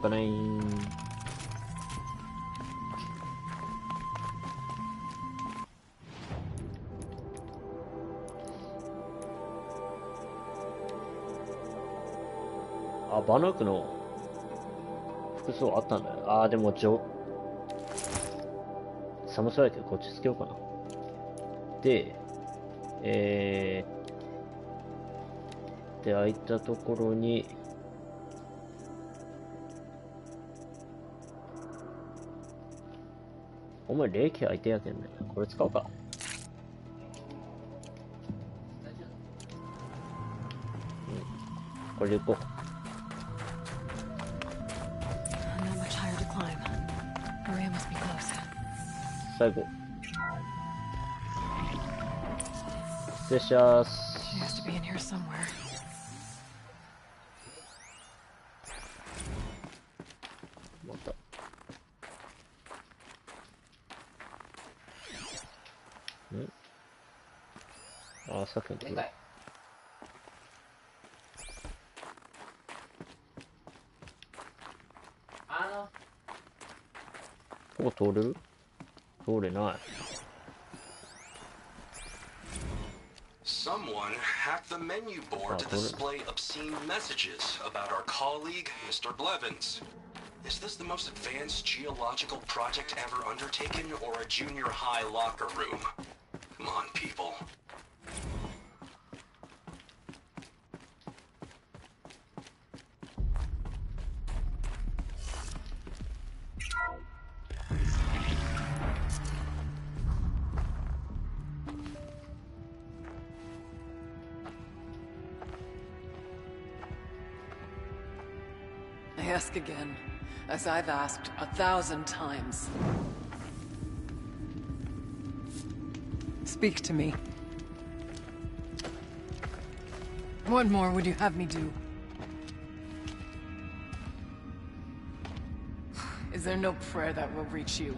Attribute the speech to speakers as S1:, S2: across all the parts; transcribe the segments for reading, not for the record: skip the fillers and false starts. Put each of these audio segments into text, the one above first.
S1: かないん。あ、バナークの服装あったんだよ。あー、でも寒そうやけどこっちつけようかな。で、空いたところに、お前冷気空いてやけんね。これ使おうか。これでいこう。最後。失礼します。また。あ、さっきのところ。ここ通れる？通れない。
S2: Someone hacked the menu board to display obscene messages about our colleague, Mr. Blevins. Is this the most advanced geological project ever undertaken, or a junior high locker room? Come on, people.
S3: I ask again, as I've asked 1,000 times. Speak to me. What more would you have me do? Is there no prayer that will reach you?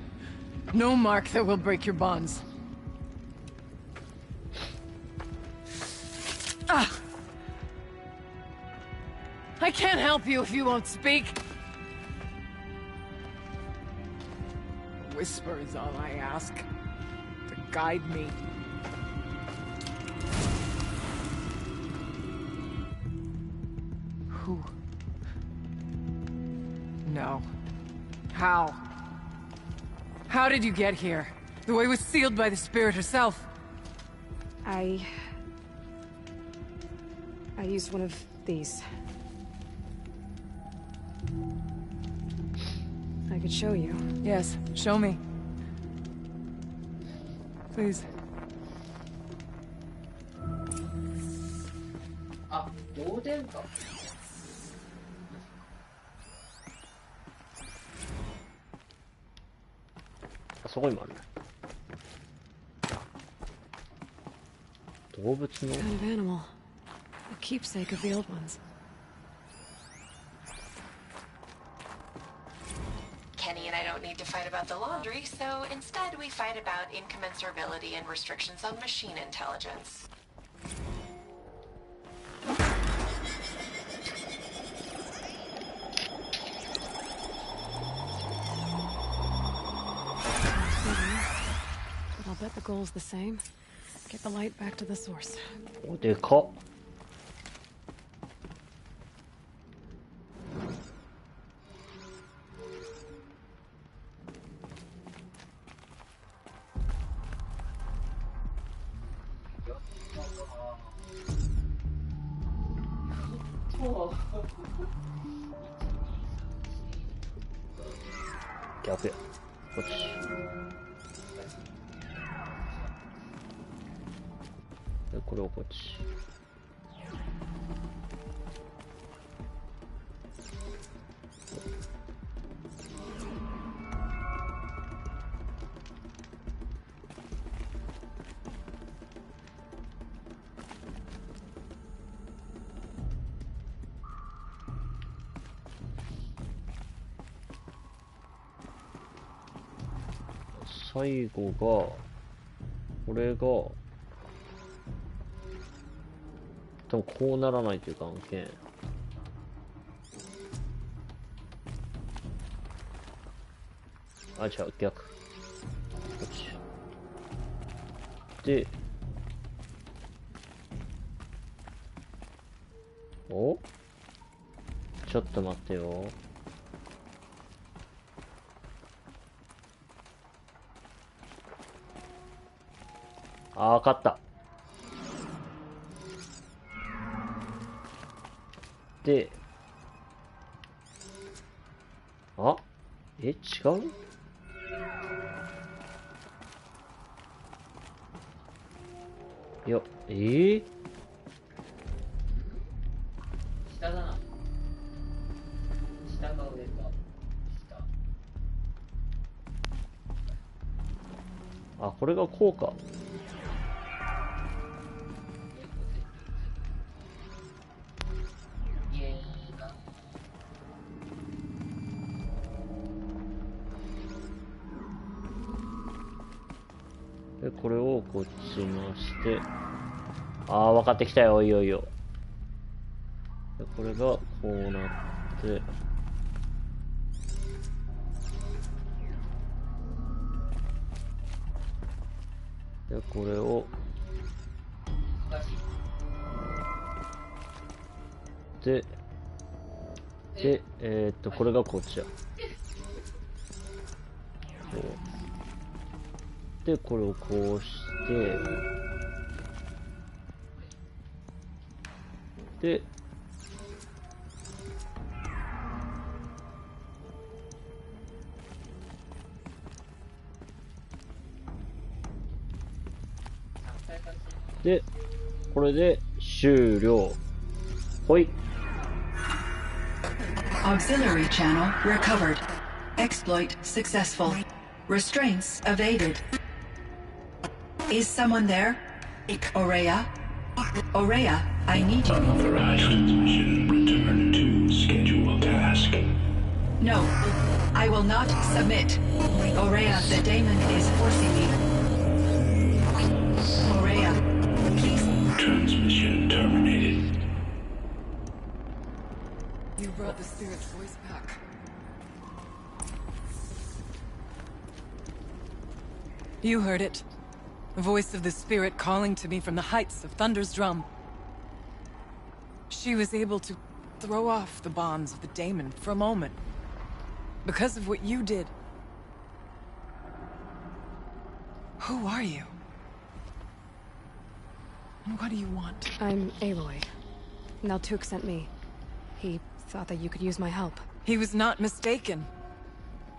S3: No mark that will break your bonds? Ah! I can't help you if you won't speak. A whisper is all I ask. To guide me. Who? No. How? How did you get here? The way was sealed by the spirit herself.
S4: I used one of these. I could show you.
S3: Yes, show me. Please.
S1: Ah, 漏電か。あそこにもあるね。動物の。
S4: Kind of animal. A keepsake of the old ones.
S5: Kenny and I don't need to fight about the laundry, so instead we fight about incommensurability and restrictions on machine intelligence.
S4: But I'll bet the goal's the same. Get the light back to the source.
S1: おでかっ。逆や。こっち。で、これをこっち。最後が、これが、多分こうならないというか案件。あ、違う、逆。こっち。で、お？ちょっと待ってよ。あ、わかった。で、あ、違う？いや、下だな。下か上か。下。あ、これがこうか。で、これをこっち回して、ああ、分かってきたよ、いよいよ。で、これがこうなって、で、これを、で、これがこっちや。こう。で、これをこうして、で、で、これで終了。ほい。
S6: Auxiliary channel recovered. Exploit successful. Restraints evaded. Is someone there? Aurea? Aurea, I need you.
S7: Unauthorized transmission. Return to schedule task.
S6: No, I will not submit. Aurea, the daemon is forcing me. Aurea, please.
S7: Transmission terminated.
S3: You brought the spirit's voice back. You heard it. The voice of the spirit calling to me from the heights of Thunder's drum. She was able to throw off the bonds of the daemon for a moment. Because of what you did. Who are you? And what do you want?
S4: I'm Aloy. Naltuk sent me. He thought that you could use my help.
S3: He was not mistaken.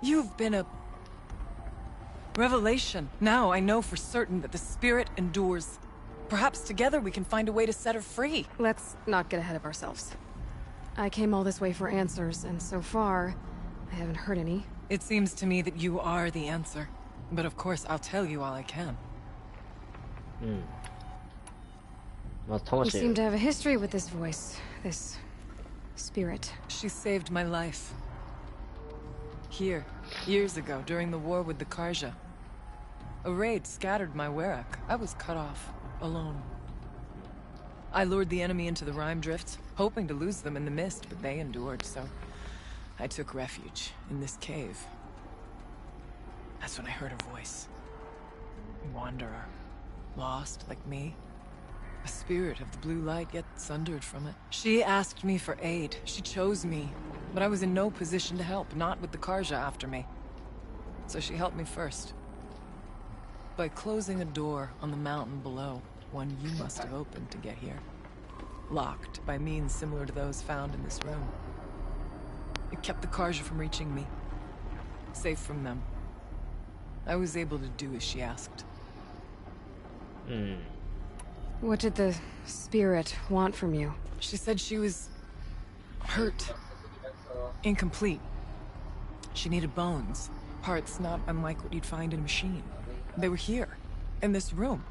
S3: You've been a revelation. Now I know for certain that the spirit endures. Perhaps together we can find a way to set her free.
S4: Let's not get ahead of ourselves. I came all this way for answers, and so far, I haven't heard any.
S3: It seems to me that you are the answer. But of course, I'll tell you all I can.
S4: You seem to have a history with this voice. This spirit.
S3: She saved my life. Here, years ago, during the war with the Karja. A raid scattered my Werak. I was cut off, alone. I lured the enemy into the Rime Drift, hoping to lose them in the mist, but they endured, so I took refuge in this cave. That's when I heard her voice. A wanderer. Lost, like me. A spirit of the blue light, yet sundered from it. She asked me for aid. She chose me. But I was in no position to help, not with the Karja after me. So she helped me first. By closing a door on the mountain below, one you must have opened to get here. Locked by means similar to those found in this room. It kept the Karja from reaching me. Safe from them. I was able to do as she asked.
S4: What did the spirit want from you?
S3: She said she was hurt. Incomplete. She needed bones. Parts not unlike what you'd find in a machine. They were here, in this room.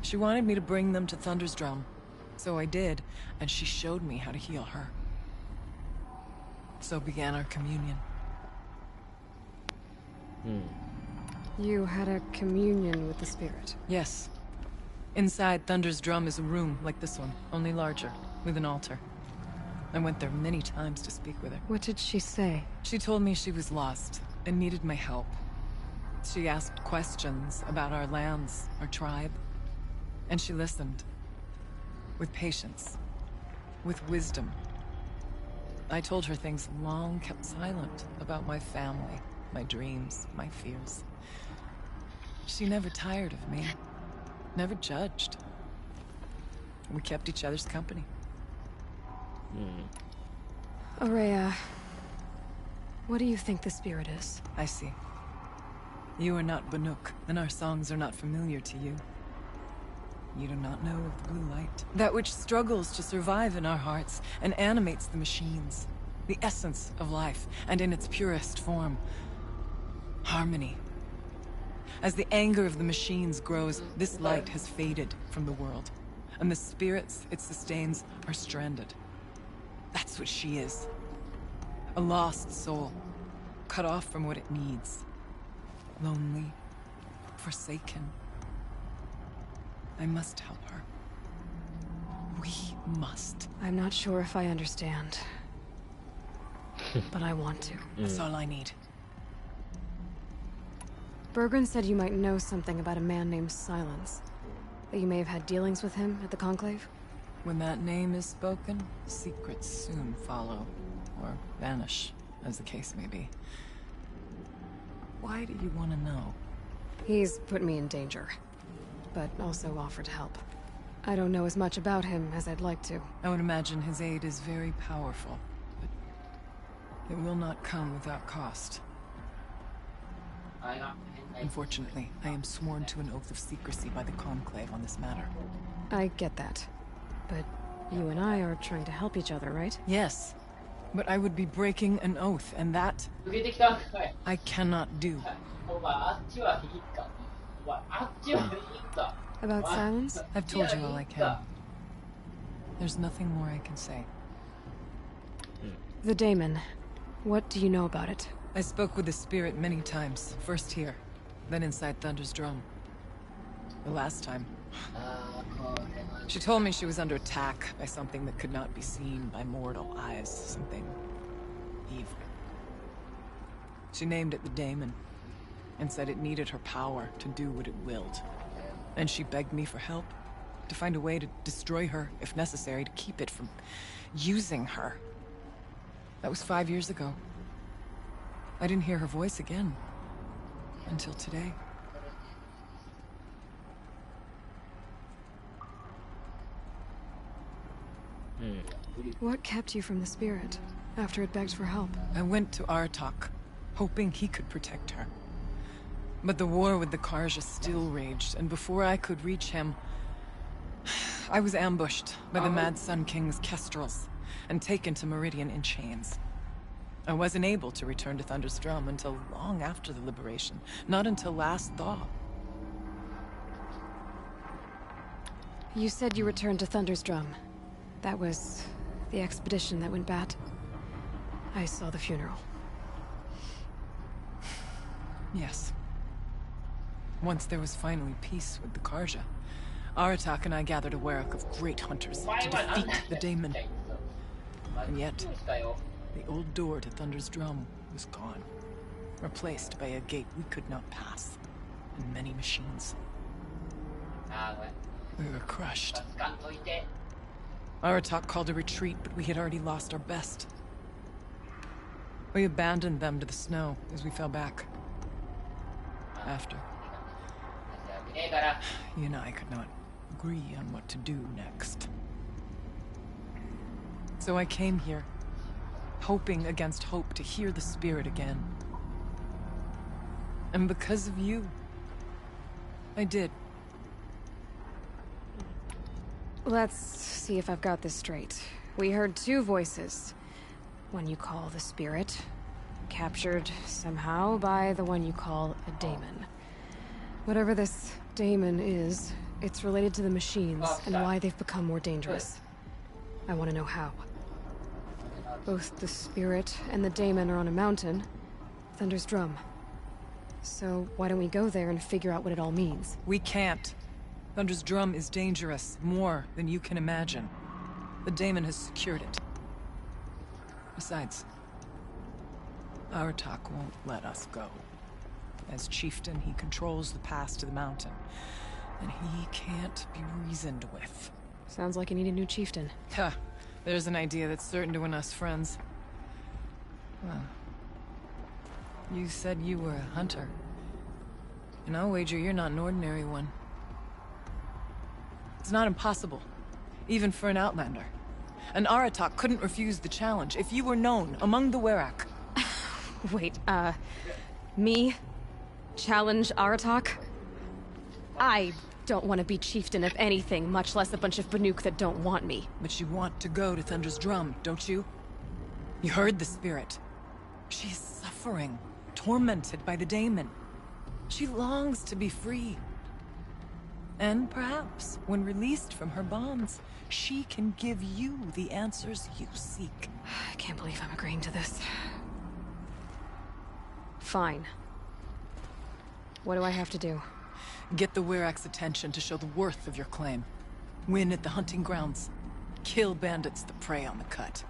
S3: She wanted me to bring them to Thunder's drum. So I did, and she showed me how to heal her. So began our communion.
S4: You had a communion with the spirit.
S3: Yes. Inside Thunder's drum is a room like this one, only larger, with an altar. I went there many times to speak with her.
S4: What did she say?
S3: She told me she was lost, and needed my help. She asked questions about our lands, our tribe, and she listened. With patience. With wisdom. I told her things long kept silent about my family, my dreams, my fears. She never tired of me. Never judged. We kept each other's company.
S4: Aurea, what do you think the spirit is?
S3: I see. You are not Banuk, and our songs are not familiar to you. You do not know of the blue light. That which struggles to survive in our hearts and animates the machines. The essence of life, and in its purest form. Harmony. As the anger of the machines grows, this light has faded from the world. And the spirits it sustains are stranded. That's what she is. A lost soul. Cut off from what it needs. Lonely. Forsaken. I must help her. We must.
S4: I'm not sure if I understand. But I want to.
S3: That's all I need.
S4: Bergren said you might know something about a man named Silence. That you may have had dealings with him at the Conclave?
S3: When that name is spoken, secrets soon follow. Or vanish, as the case may be. Why do you want to know?
S4: He's put me in danger. But also offered help. I don't know as much about him as I'd like to.
S3: I would imagine his aid is very powerful. But it will not come without cost. Unfortunately, I am sworn to an oath of secrecy by the Conclave on this matter.
S4: I get that. But you and I are trying to help each other, right?
S3: Yes. But I would be breaking an oath, and that I cannot do.
S4: About Silence?
S3: I've told you all I can. There's nothing more I can say.
S4: The Daemon. What do you know about it?
S3: I spoke with the spirit many times. First here, then inside Thunder's drum. The last time. She told me she was under attack by something that could not be seen by mortal eyes. Something evil. She named it the Daemon, and said it needed her power to do what it willed. And she begged me for help, to find a way to destroy her, if necessary, to keep it from using her. That was 5 years ago. I didn't hear her voice again. Until today.
S4: What kept you from the spirit, after it begged for help?
S3: I went to Artok, hoping he could protect her. But the war with the Karja still raged, and before I could reach him, I was ambushed by the Mad Sun King's kestrels, and taken to Meridian in chains. I wasn't able to return to Thunder's Drum until long after the liberation, not until last thaw.
S4: You said you returned to Thunder's Drum. That was the expedition that went bad. I saw the funeral.
S3: Yes. Once there was finally peace with the Karja, Aratak and I gathered a Warwick of great hunters to defeat the Daemon. And yet, the old door to Thunder's Drum was gone, replaced by a gate we could not pass, and many machines. We were crushed. Aratak called a retreat, but we had already lost our best. We abandoned them to the snow as we fell back. After. You and I could not agree on what to do next. So I came here, hoping against hope to hear the spirit again. And because of you, I did.
S4: Let's see if I've got this straight. We heard two voices. One you call the spirit, captured somehow by the one you call a daemon. Whatever this daemon is, it's related to the machines and why they've become more dangerous. I want to know how. Both the spirit and the daemon are on a mountain, Thunder's Drum. So why don't we go there and figure out what it all means?
S3: We can't. Thunder's Drum is dangerous, more than you can imagine. The daemon has secured it. Besides, Aratak won't let us go. As chieftain, he controls the pass to the mountain, and he can't be reasoned with.
S4: Sounds like you need a new chieftain.
S3: Huh. There's an idea that's certain to win us friends. Well, you said you were a hunter. And I'll wager you're not an ordinary one. It's not impossible, even for an outlander. An Aratak couldn't refuse the challenge if you were known among the Werak.
S4: Wait, me? Challenge Aratak? I don't want to be chieftain of anything, much less a bunch of Banuk that don't want me.
S3: But you want to go to Thunder's Drum, don't you? You heard the spirit. She is suffering, tormented by the daemon. She longs to be free. And perhaps, when released from her bonds, she can give you the answers you seek.
S4: I can't believe I'm agreeing to this. Fine. What do I have to do?
S3: Get the Werak's attention to show the worth of your claim. Win at the hunting grounds. Kill bandits that prey on the cut.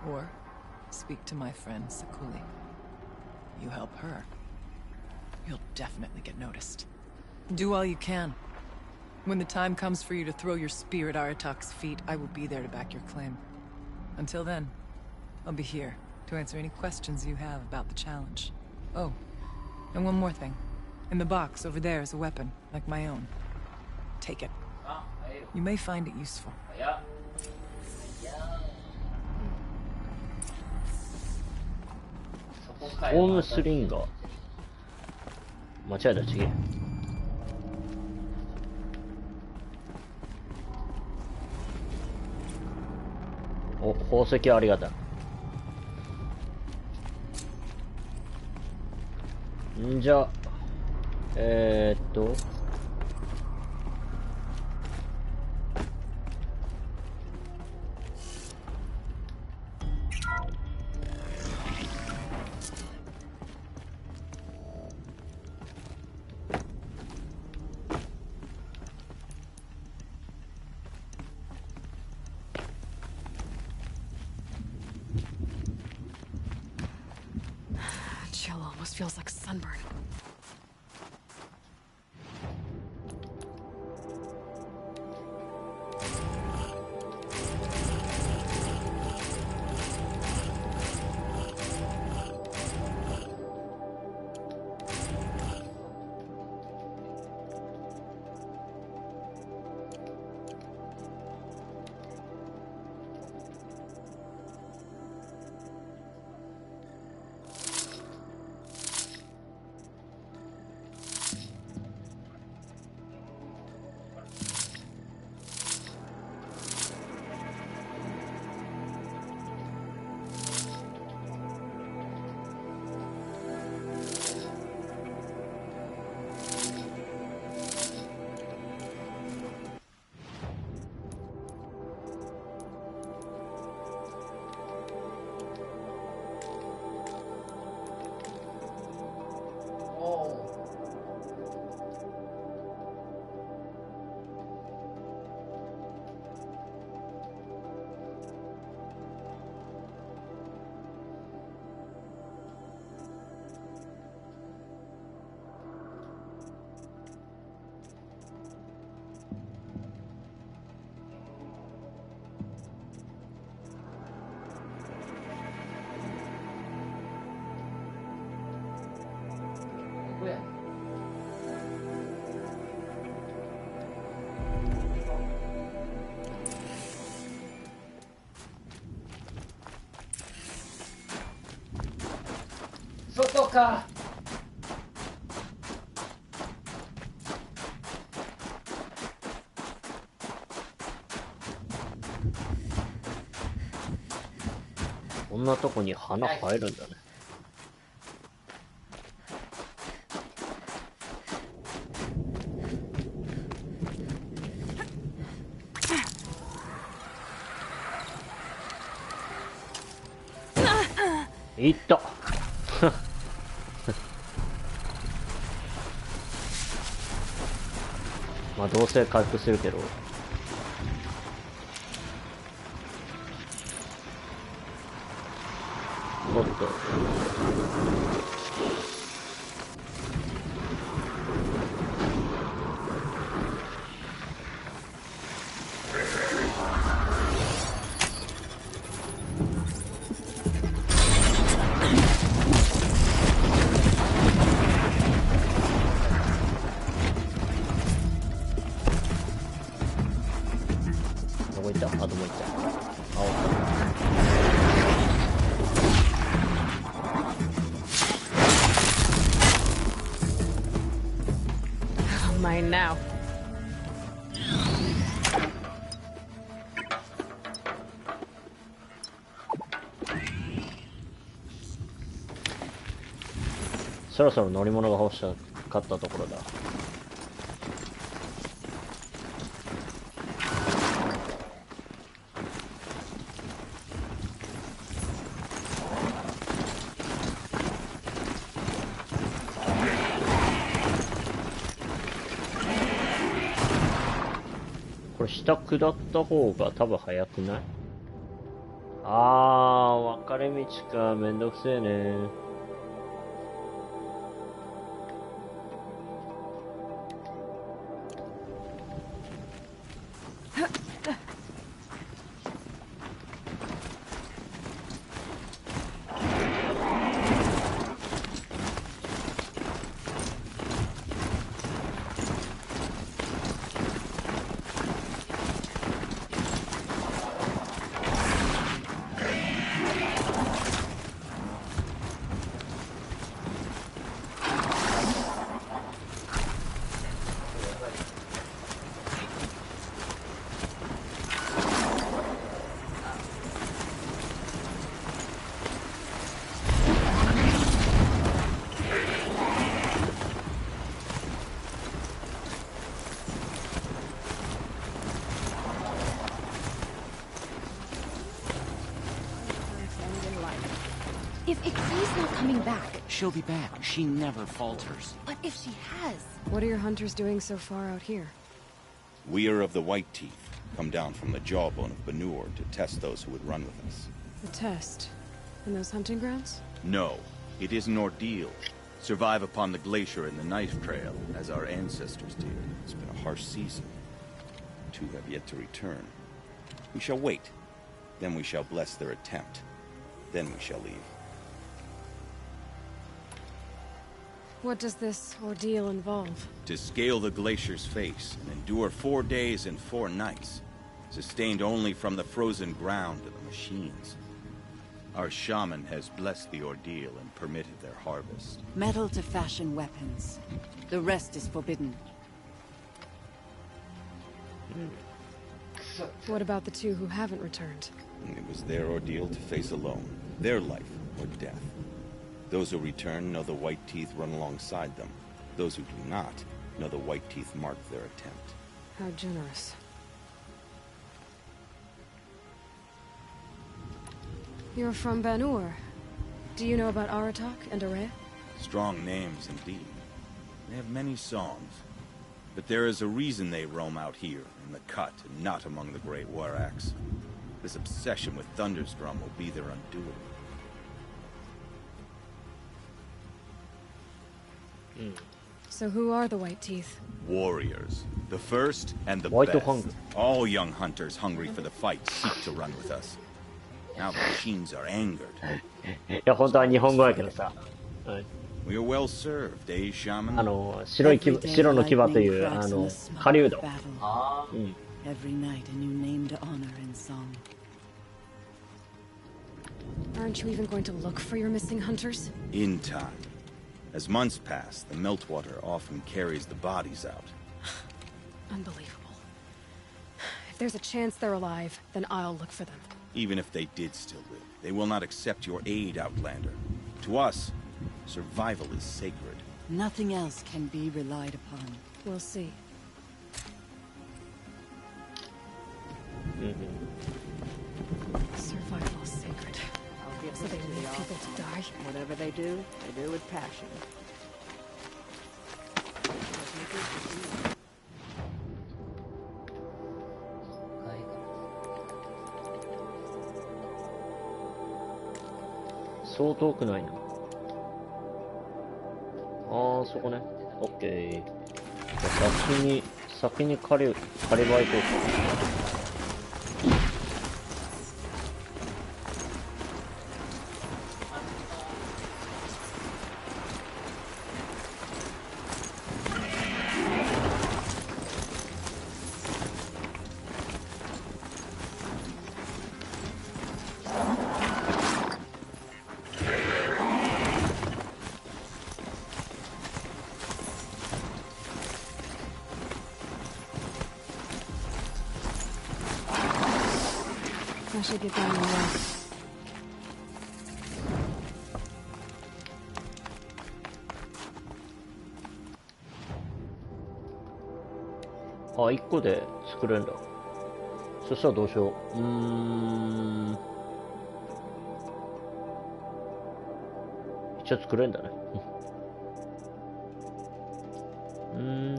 S3: Or speak to my friend Sakuli. You help her, you'll definitely get noticed. Do all you can. When the time comes for you to throw your spear at Aratak's feet, I will be there to back your claim. Until then, I'll be here to answer any questions you have about the challenge. Oh, and one more thing. In the box over there is a weapon, like my own. Take it. You may find it useful.
S1: ホームスリンガー。間違えた、違え。お、宝石ありがたい。んじゃ、
S4: Chill almost feels like sunburn.
S1: Sotoか。こんなとこに花生えるんだね。いった。まあどうせ回復するけど。おっと。どこ行った？あ、どこ行った？あ、おった。
S4: Mine now.
S1: そろそろ乗り物が欲しかったところだ。これ下下った方が多分早くない？あー、分かれ道か。めんどくせえね。
S8: If Ixie's not coming back,
S9: She'll be back. She never falters.
S8: but if she has,
S4: What are your hunters doing so far out here?
S10: We are of the White Teeth, come down from the jawbone of Banur to test those who would run with us.
S4: The test. In those hunting grounds?
S10: No, it is an ordeal. Survive upon the glacier and the knife trail, as our ancestors did. It's been a harsh season. Two have yet to return. We shall wait. Then we shall bless their attempt. Then we shall leave.
S4: What does this ordeal involve?
S10: To scale the glacier's face and endure 4 days and 4 nights, sustained only from the frozen ground of the machines. Our shaman has blessed the ordeal and permitted their harvest.
S6: Metal to fashion weapons. The rest is forbidden.
S4: What about the two who haven't returned?
S10: It was their ordeal to face alone, their life or death. Those who return know the White Teeth run alongside them. Those who do not know the White Teeth mark their attempt.
S4: How generous. You're from Banur. Do you know about Aratak and Araya?
S10: Strong names indeed. They have many songs. But there is a reason they roam out here, in the cut, and not among the great Waraks. This obsession with Thundersdrum will be their undoing.
S4: So who are the White Teeth?
S10: Warriors. The first and the
S1: White to
S10: best.
S1: hunger.
S10: All young hunters hungry for the fight seek to run with us. Now the machines are angered.
S1: いや、本当は日本語やけどさ。はい。
S10: We are well served, eh, shaman?
S1: 白の牙という、狩人。
S6: Every night a new name to honor in song.
S4: Aren't you even going to look for your missing hunters?
S10: In time. As months pass, the meltwater often carries the bodies out.
S4: Unbelievable. If there's a chance they're alive, then I'll look for them.
S10: Even if they did still live, they will not accept your aid, Outlander. To us, survival is sacred.
S6: Nothing else can be relied upon.
S4: We'll see. Survival is sacred. So they leave people to die?
S11: Whatever they do with passion.
S1: そう遠くないな。あー、そこね。オッケー。じゃあ先にカリバー行こうか。
S4: I should get down there.
S1: あ、1個で作れるんだ。そしたらどうしよう。一応作れるんだね。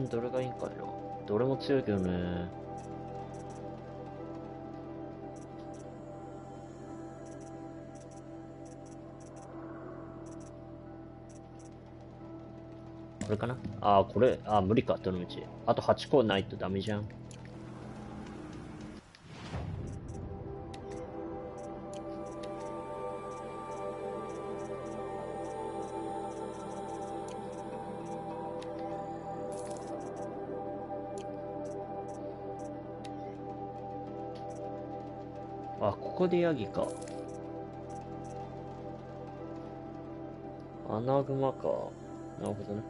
S1: どれがいいんかいな。どれも強いけどね。これかな。あー、これ、無理か、どの道。あと8個ないとダメじゃん。あ、ここでヤギか。アナグマか。なるほどね。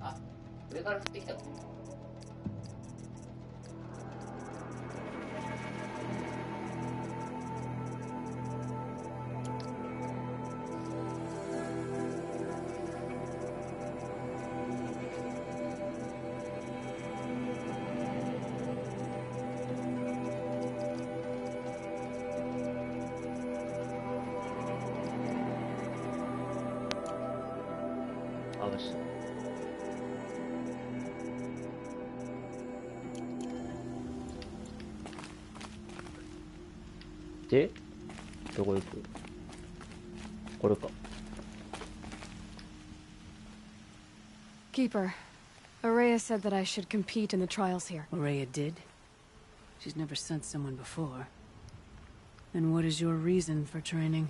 S12: あ、上から降ってきたの？
S1: で、どこ行く？これか。
S4: Keeper, Araya said that I should compete in the trials here.
S3: Araya did? She's never sent someone before. And what is your reason for training?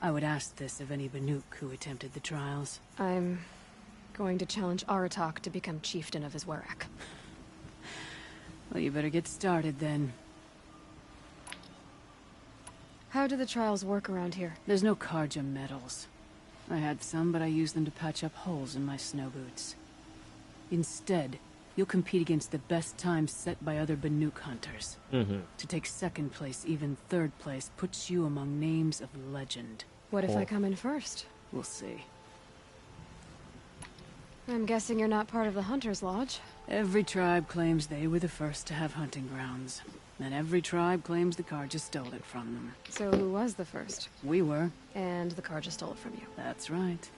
S3: I would ask this of any Banuk who attempted the trials.
S4: I'm going to challenge Aratak to become chieftain of his Werak.
S3: Well, you better get started then.
S4: How do the trials work around here?
S3: There's no Karja medals. I had some, but I used them to patch up holes in my snow boots. Instead, you'll compete against the best times set by other Banuk hunters. To take second place, even third place, puts you among names of legend.
S4: What if I come in first?
S3: We'll see.
S4: I'm guessing you're not part of the Hunter's Lodge.
S3: Every tribe claims they were the first to have hunting grounds. And every tribe claims the Karja stole it from them.
S4: So who was the first?
S3: We were.
S4: And the Karja stole it from you.
S3: That's right.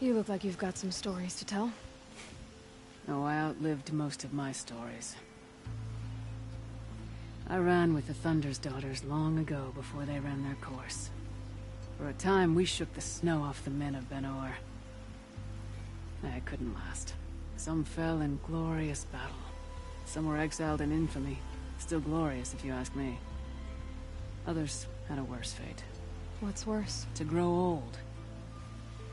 S4: You look like you've got some stories to tell.
S3: Oh, I outlived most of my stories. I ran with the Thunder's daughters long ago before they ran their course. For a time, we shook the snow off the men of Ben-Or. I couldn't last. Some fell in glorious battle. Some were exiled in infamy. Still glorious, if you ask me. Others had a worse fate.
S4: What's worse?
S3: To grow old.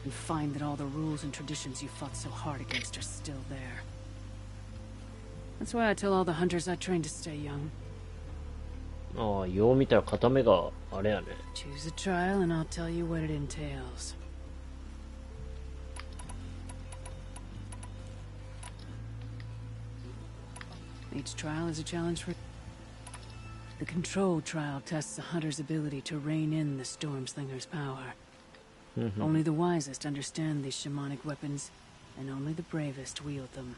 S3: And find that all the rules and traditions you fought so hard against are still there. That's why I tell all the hunters I train to stay young.
S1: ああ、よう見たら片目があれやね。
S3: Choose a trial and I'll tell you what it entails. Each trial is a challenge for... The control trial tests a hunter's ability to rein in the Stormslinger's power. Only the wisest understand these shamanic weapons, and only the bravest wield them.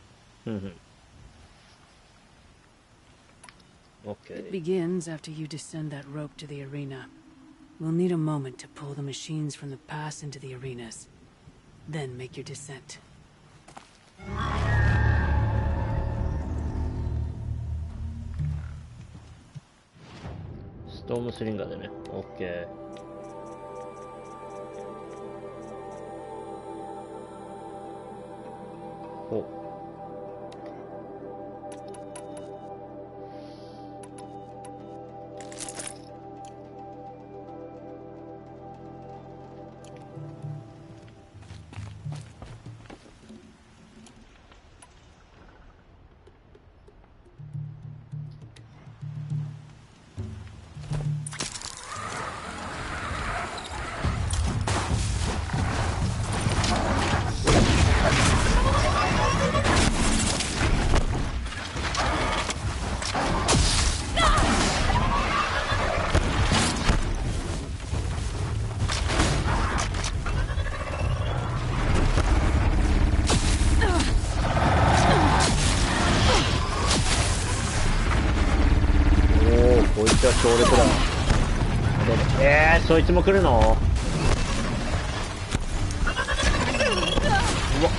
S1: Okay.
S3: It begins after you descend that rope to the arena. We'll need a moment to pull the machines from the pass into the arenas. Then make your descent.
S1: ドームスリンガーでね。オッケー。お。こいつは強力だ。そいつも来るの？うわっ。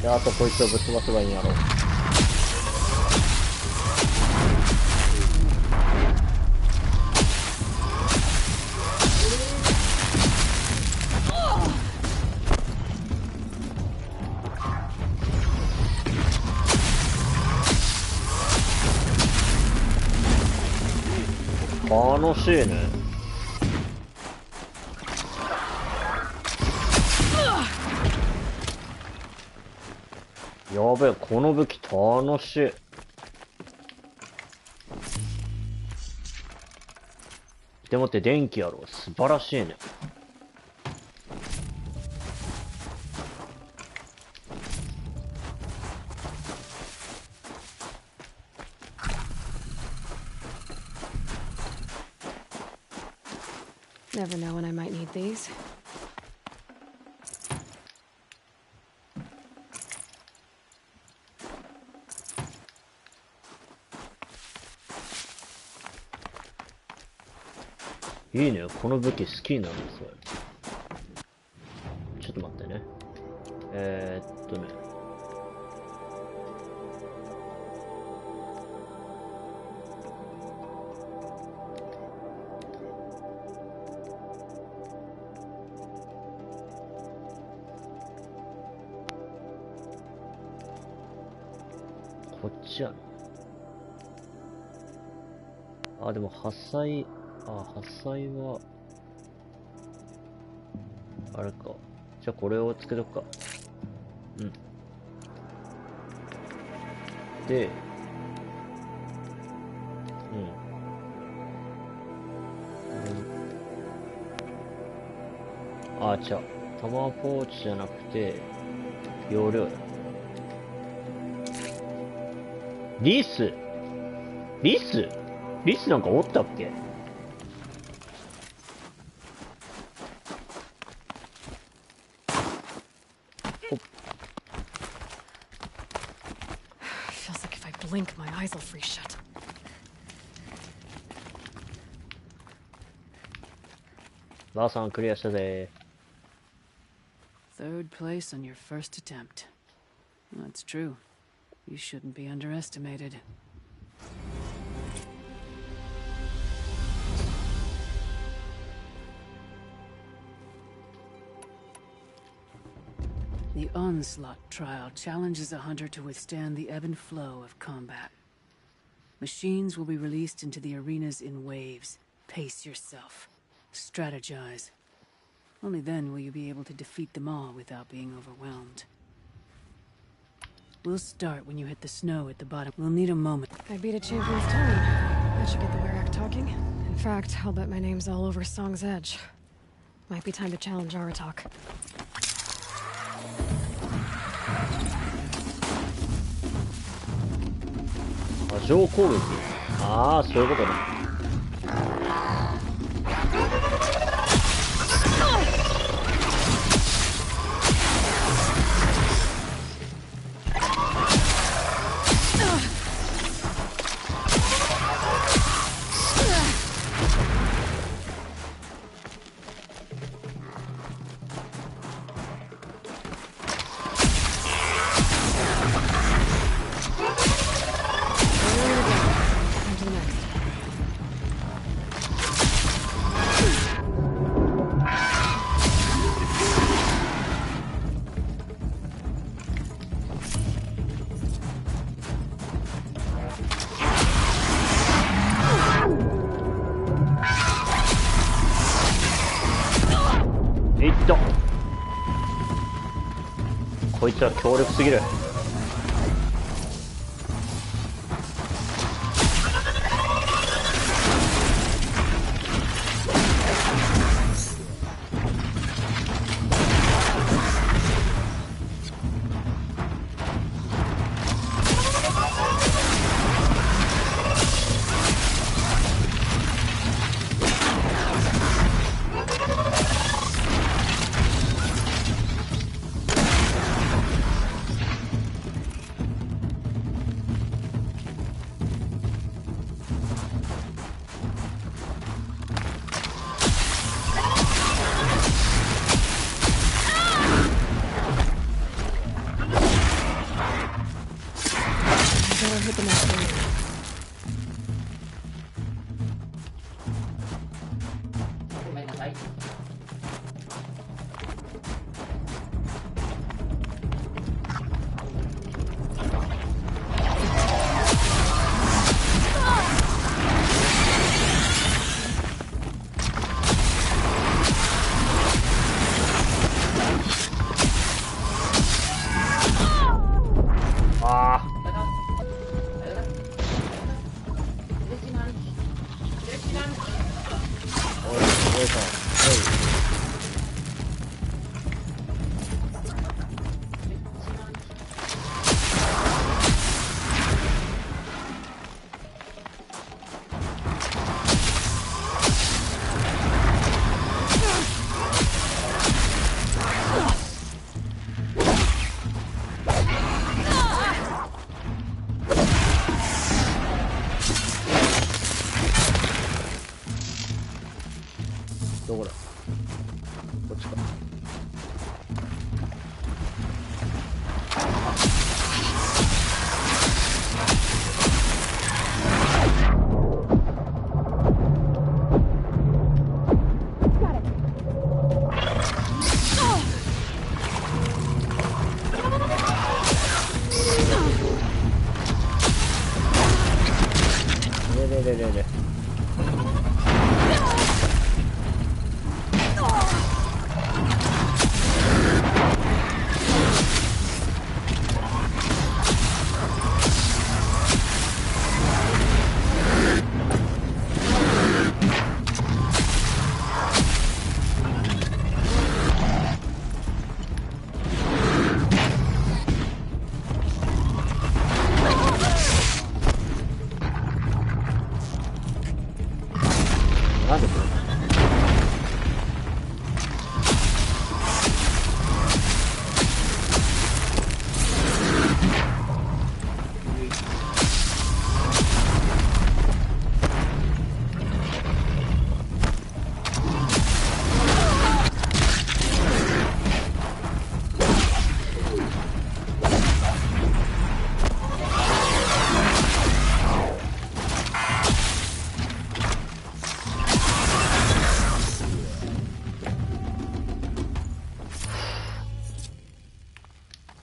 S1: あとこいつをぶっ飛ばせばいいんやろう。楽しいね。やべえ、この武器楽しい。でもって電気やろ。素晴らしいね。
S4: Never know when I might need these.
S1: いいね、この武器好きになるんですよ。ちょっと待ってね。こっちやね。あ、でも破砕、破砕は、あれか。じゃあこれをつけとくか。うん。で、違う。タマーポーチじゃなくて、容量や。リスなんかおったっけ？Feels
S4: like if I blink, my eyes will freeze shut.
S1: Baさんクリアしたぜ。
S3: Third place on your first attempt. That's true. You shouldn't be underestimated. The Onslaught trial challenges a hunter to withstand the ebb and flow of combat. Machines will be released into the arenas in waves. Pace yourself. Strategize.
S13: Only then will you be able to defeat them all without being overwhelmed. We'll start when you hit the snow at the bottom. We'll need a moment.
S4: I beat a champion's time. That should get the Werak talking. In fact, I'll bet my name's all over Song's Edge. Might be time to challenge Aratak.
S1: 波状攻撃。ああ、そういうことね。こいつは強力すぎる。どこだ？こっちか。で。なんでこれ？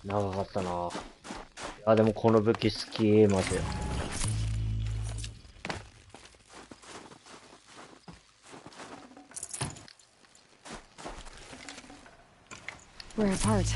S1: 長かったな。いやでもこの武器好きマジで。
S4: We're apart.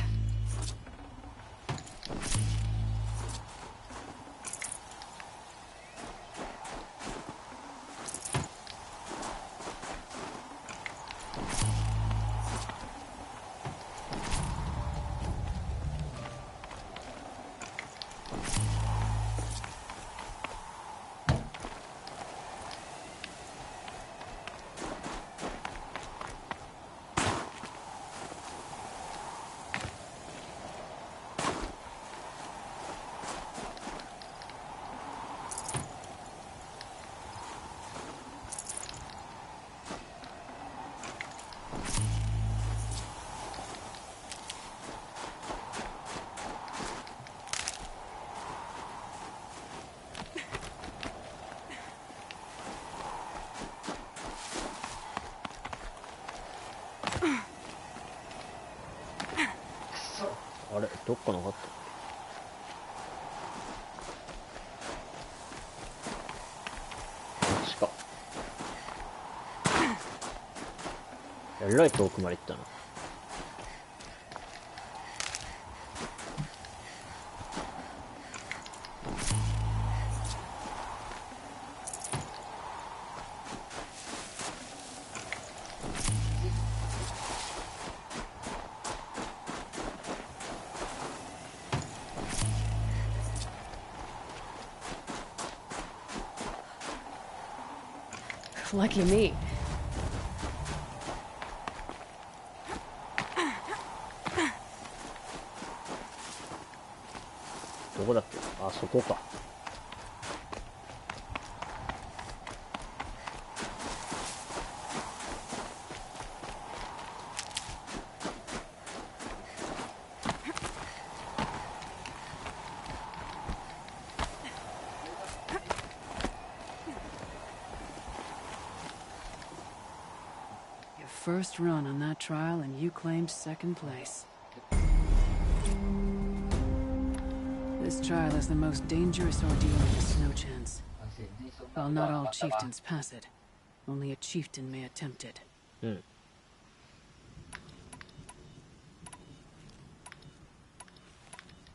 S1: あれ、どっかなかった？こっちか。えらい遠くまで行ったな。
S4: Lucky me.
S1: どこだっけ？あそこか。
S13: First run on that trial and you claimed second place. This trial is the most dangerous ordeal in the snow chance. While not all chieftains pass it, only a chieftain may attempt it.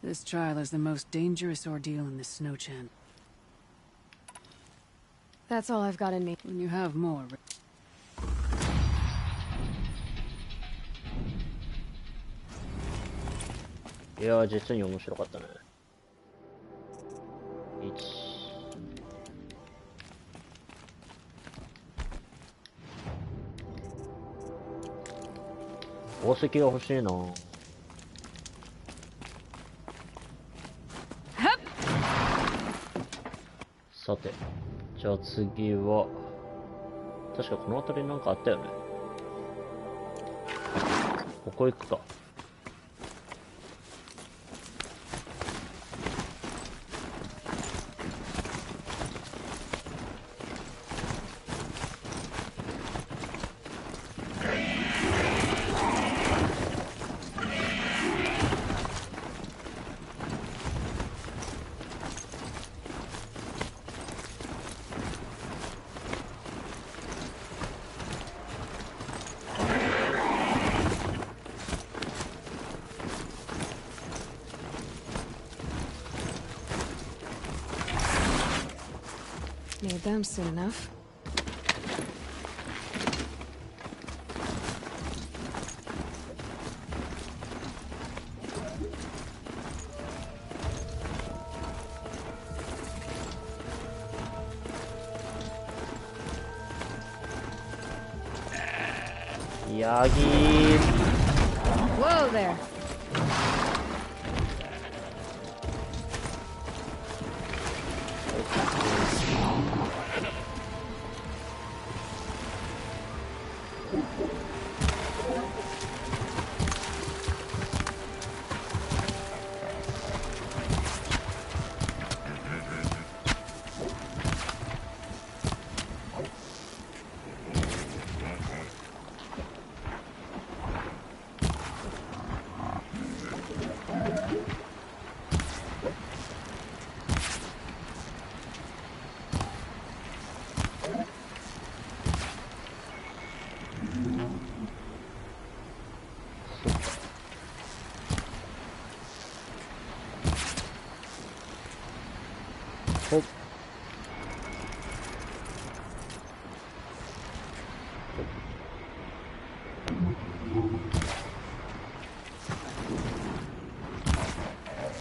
S13: This trial is the most dangerous ordeal in the snow chance.
S4: That's all I've got in me.
S13: When you have more...
S1: いやー、実に面白かったね。宝石が欲しいな。さて、じゃあ次は確かこの辺りなんかあったよね。ここ行くか。
S4: Made them soon enough.
S1: Yagi.
S4: Whoa there.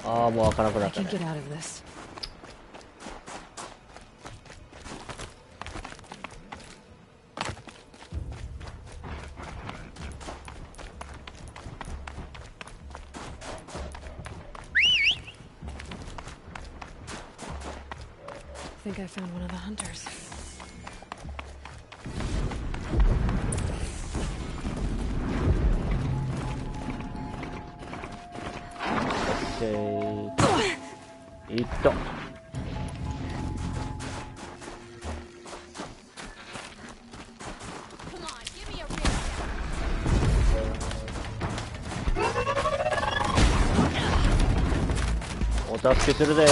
S1: ああ、もう開かなくな
S4: I
S1: った
S4: can
S1: ね。
S4: get out of this. I think I found one of the hunters.
S1: OK。いった。お助けするぜ。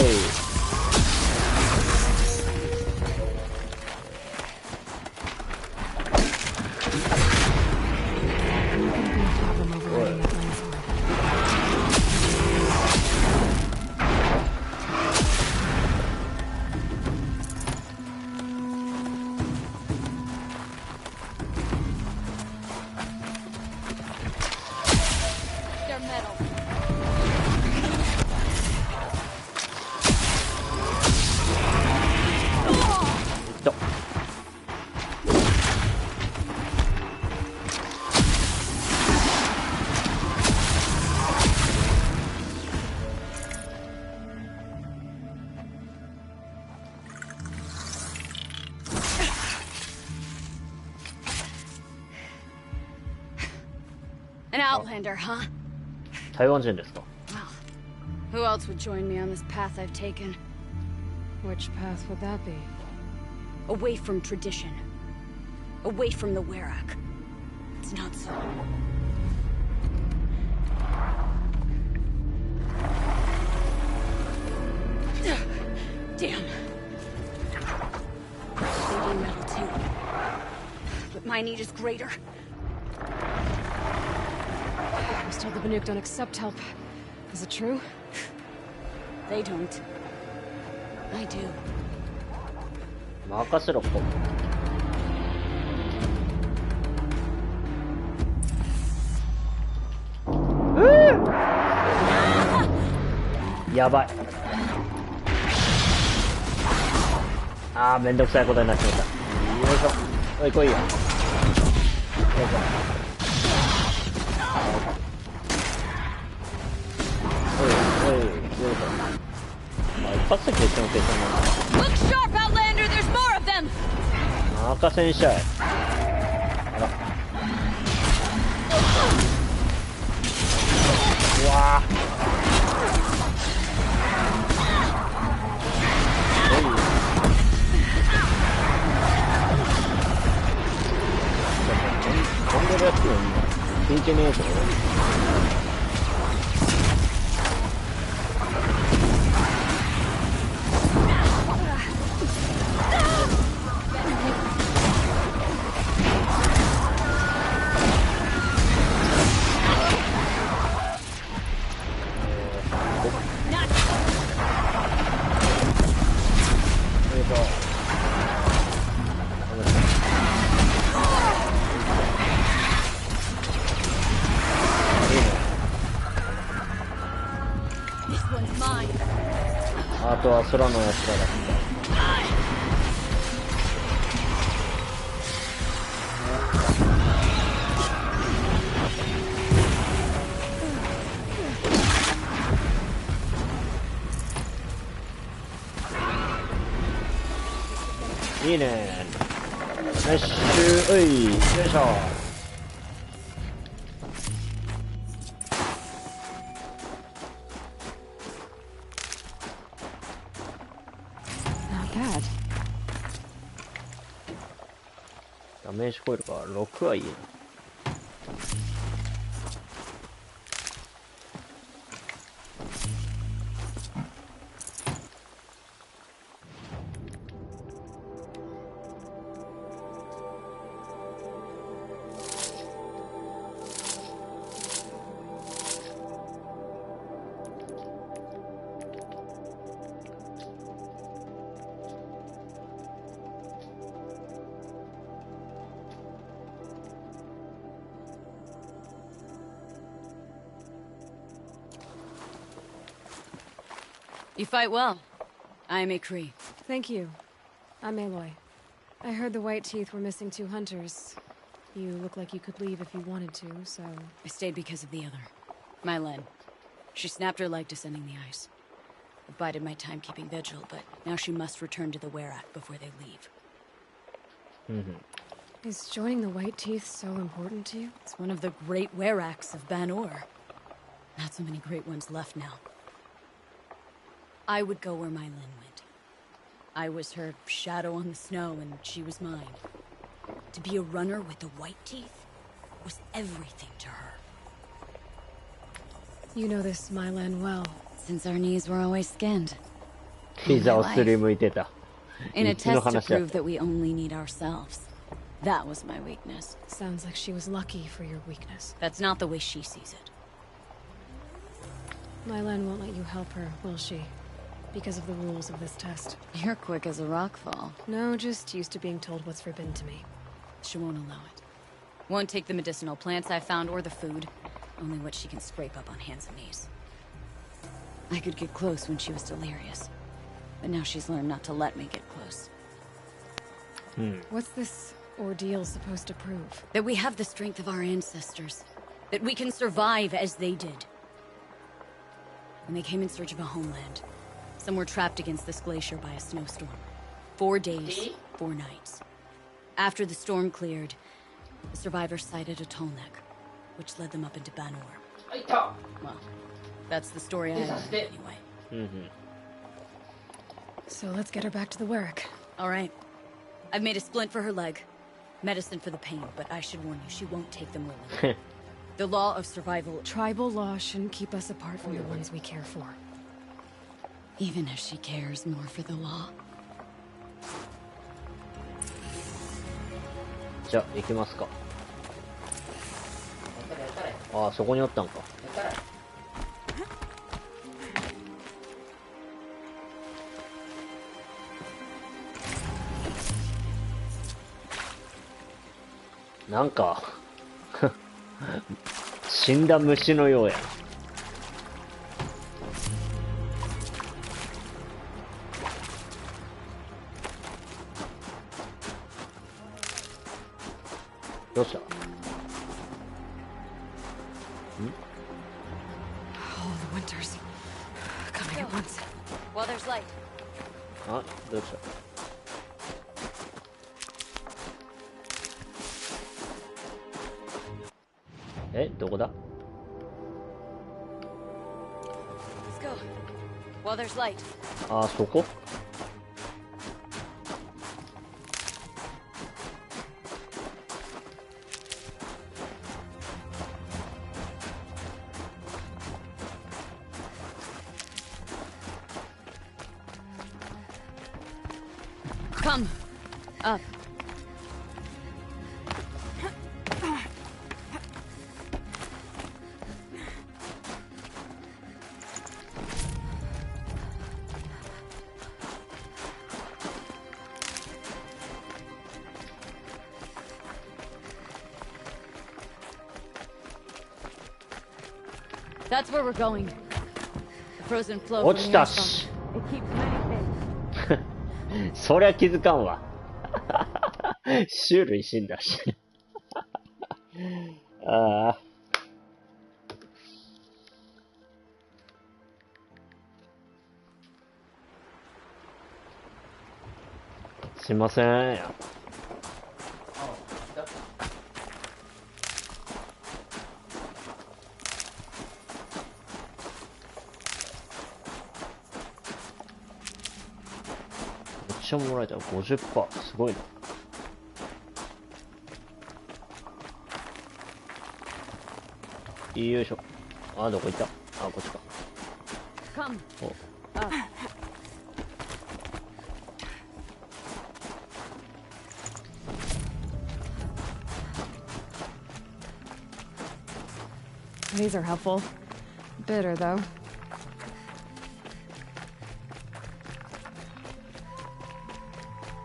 S8: An outlander, huh?
S1: 台湾人ですか？
S8: Who else would join me on this path I've taken?
S4: Which path would that be?
S8: Away from tradition. Away from the Werak. It's not so. Damn. They need metal too. But my need is greater.
S4: I was told the Banuk don't accept help. Is it true?
S8: They don't. I do.
S1: 任せろ、ここ。やばい。あー、めんどくさいことになっちまった。よいしょ。おい、来いよ。よいしょ。おい、おい、よいしょ。まあ、一発で決勝の決勝なんだ。
S8: Look sharp, Outlander! There's more of them!
S1: 任せんしゃい。あら。うわぁ。飛んでるやつも聞いてねえぞ。あとは空のやつらだ。いいね。ナイスシュー、おい、よいしょ。ダメージコイルか6はいいな。
S8: You fight well. I'm Ikri.
S4: Thank you. I'm Aloy. I heard the White Teeth were missing 2 hunters. You look like you could leave if you wanted to, so...
S8: I stayed because of the other. Mylen. She snapped her leg descending the ice. I bided my time keeping vigil, but now she must return to the Werak before they leave.
S4: Is joining the White Teeth so important to you?
S8: It's one of the great Weraks of Ban-Or. Not so many great ones left now. I would go where Mylen went. I was her shadow on the snow, and she was mine. To be a runner with the White Teeth was everything to her.
S4: You know this Mylen well.
S8: Since our knees were always skinned.
S1: 膝をすりむいてた。
S8: In a
S1: いつの
S8: test to
S1: 話だ
S8: prove that we only need ourselves. That was my weakness.
S4: Sounds like she was lucky for your weakness.
S8: That's not the way she sees it.
S4: Mylen won't let you help her, will she? Because of the rules of this test.
S8: You're quick as a rockfall.
S4: No, just used to being told what's forbidden to me.
S8: She won't allow it. Won't take the medicinal plants I found or the food. Only what she can scrape up on hands and knees. I could get close when she was delirious. But now she's learned not to let me get close.
S4: What's this ordeal supposed to prove?
S8: That we have the strength of our ancestors. That we can survive as they did. When they came in search of a homeland, some were trapped against this glacier by a snowstorm. 4 days, 4 nights. After the storm cleared, the survivors sighted a Tolnek, which led them up into Ban-Or. Well, that's the story I have anyway.
S4: So let's get her back to the Werak.
S8: All right. I've made a splint for her leg. Medicine for the pain, but I should warn you, she won't take them willingly. The law of survival...
S4: Tribal law shouldn't keep us apart from the ones we care for.
S8: Even if she cares more for the law.
S1: じゃあ行きますか。ああ、そこにおったんか。なんか死んだ虫のようや。どうした？
S4: All the winters coming at once.
S8: While there's light.
S1: あ、どうした？え、どこだ？
S8: Let's go. While there's light.
S1: あ、そこ？
S8: Come. Up. That's where we're going. The frozen flow.
S1: 落ちたし。そりゃ気づかんわ。種類死んだし。ああ。すいません。めっちゃもらえたよ。50%。すごいな。よいしょ。あ、どこ行った？あ、こっちか。
S8: Come.
S1: お。
S4: These are helpful. Bitter, though.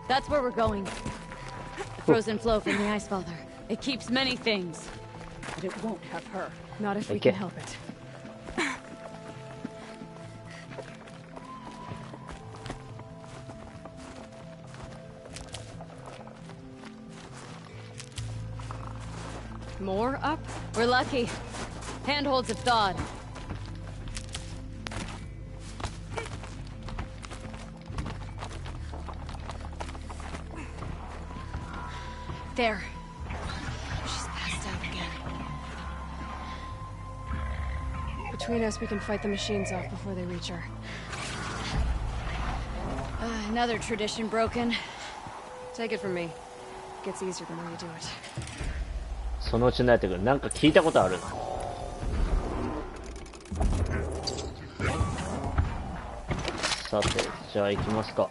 S8: That's where we're going. The frozen flow from the Ice Father. It keeps many things, but it won't have her.
S4: Not if we can help it. More up?
S8: We're lucky. Handholds have thawed. There. She's passed out again.
S4: Between us, we can fight the machines off before they reach her.
S8: Another tradition broken.
S4: Take it from me. It gets easier the more you do it.
S1: そのうち慣れてくる。なんか聞いたことあるな。さて、じゃあ行きますか。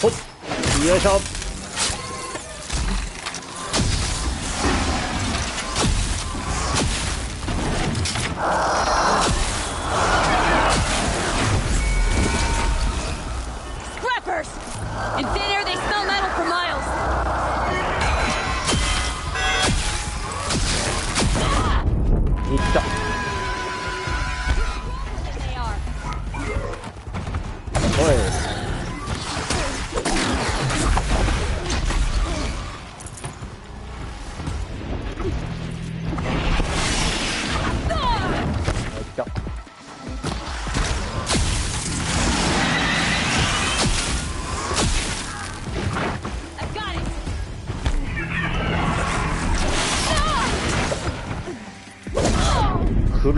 S1: ほっ、よいしょ。
S8: In thin air, they smell metal for miles. They are.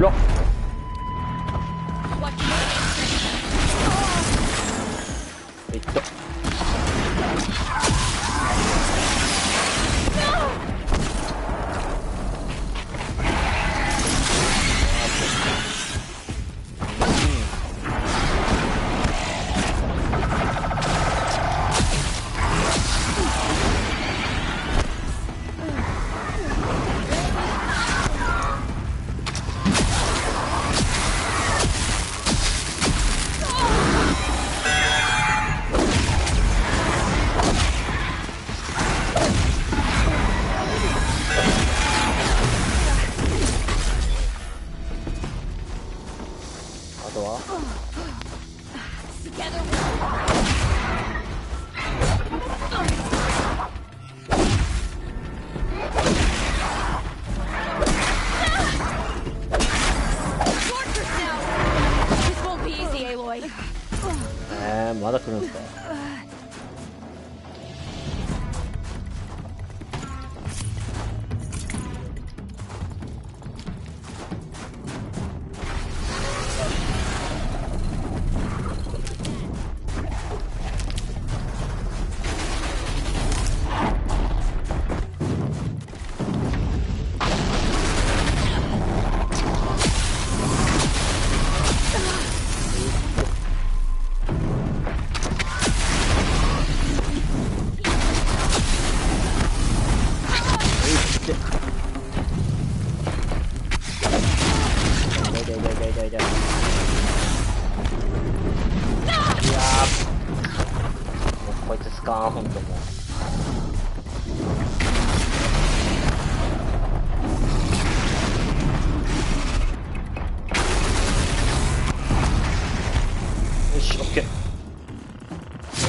S1: Look.まだ来るんですか。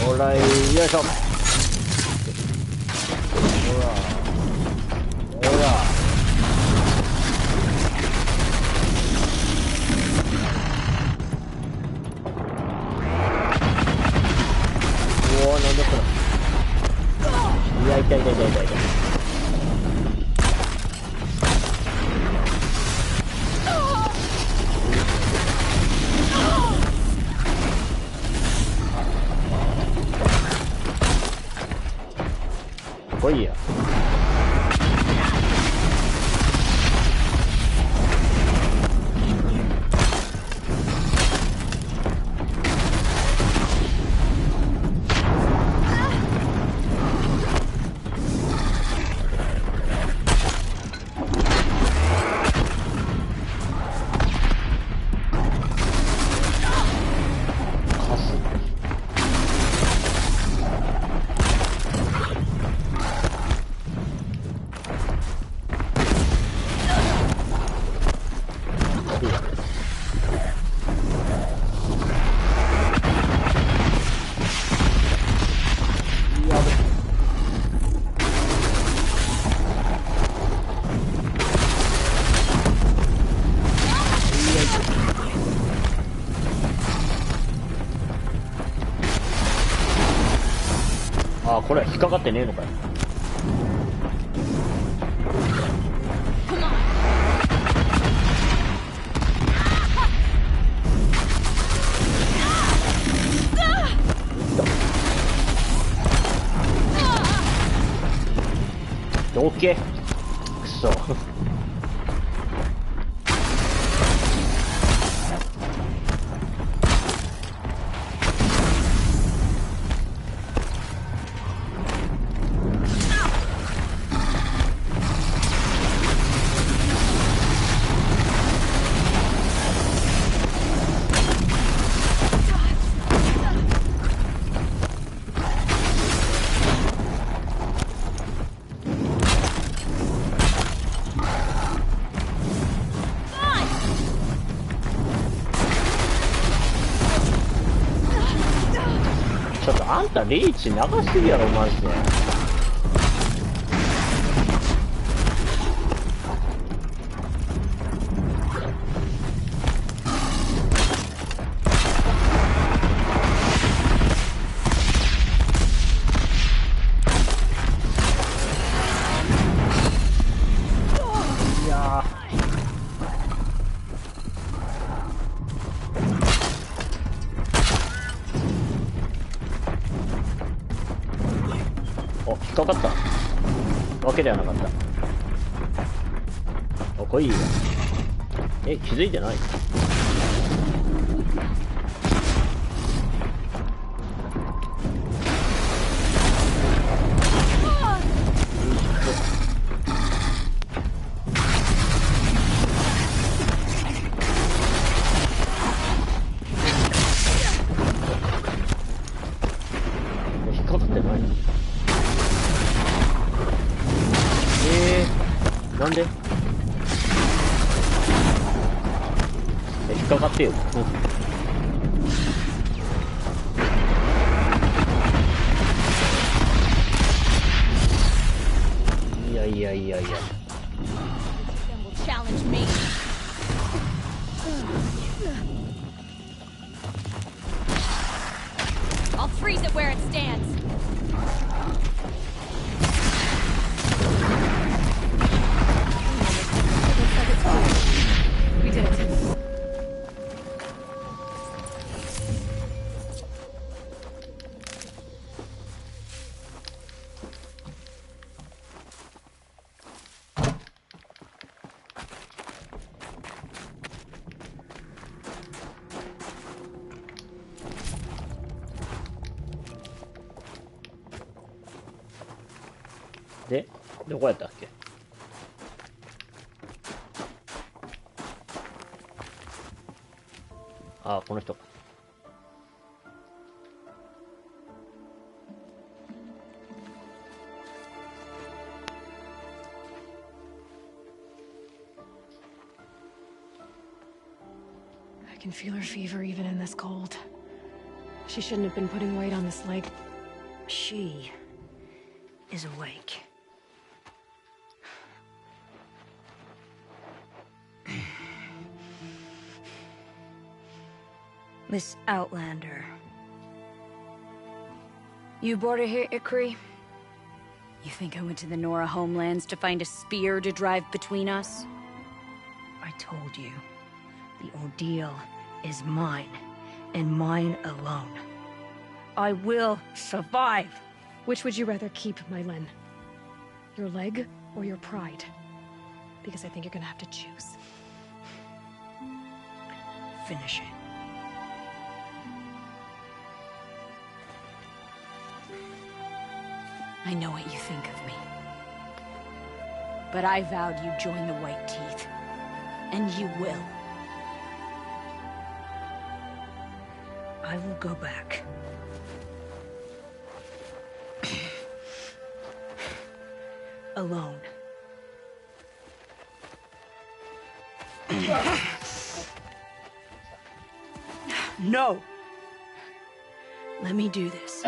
S1: よいしょ。ほらほら。おお、なんだこれ。いや、痛い痛い痛い痛い痛い。来いや。あ、これ引っかかってねえのかよ。オッケー。くそ。ちょっとあんたリーチ長すぎやろマジで。いや引っかかったわけではなかった。あ、これいいよ。気づいてない。引っかかってない。なんで引っかかってよ。いやいやいやいや。
S8: I'll freeze it where it stands. We did it.
S1: で、どこやったっけ？あ、この人か。
S4: I can feel her fever even in this cold. She shouldn't have been putting weight on this leg.
S14: She is awake. Miss Outlander. You brought her here, Ikri?
S8: You think I went to the Nora homelands to find a spear to drive between us?
S14: I told you. The ordeal is mine, and mine alone. I will survive!
S4: Which would you rather keep, Mylen? Your leg or your pride? Because I think you're gonna have to choose.
S14: Finish it.
S8: I know what you think of me. But I vowed you'd join the White Teeth. And you will.
S14: I will go back. Alone. No! Let me do this.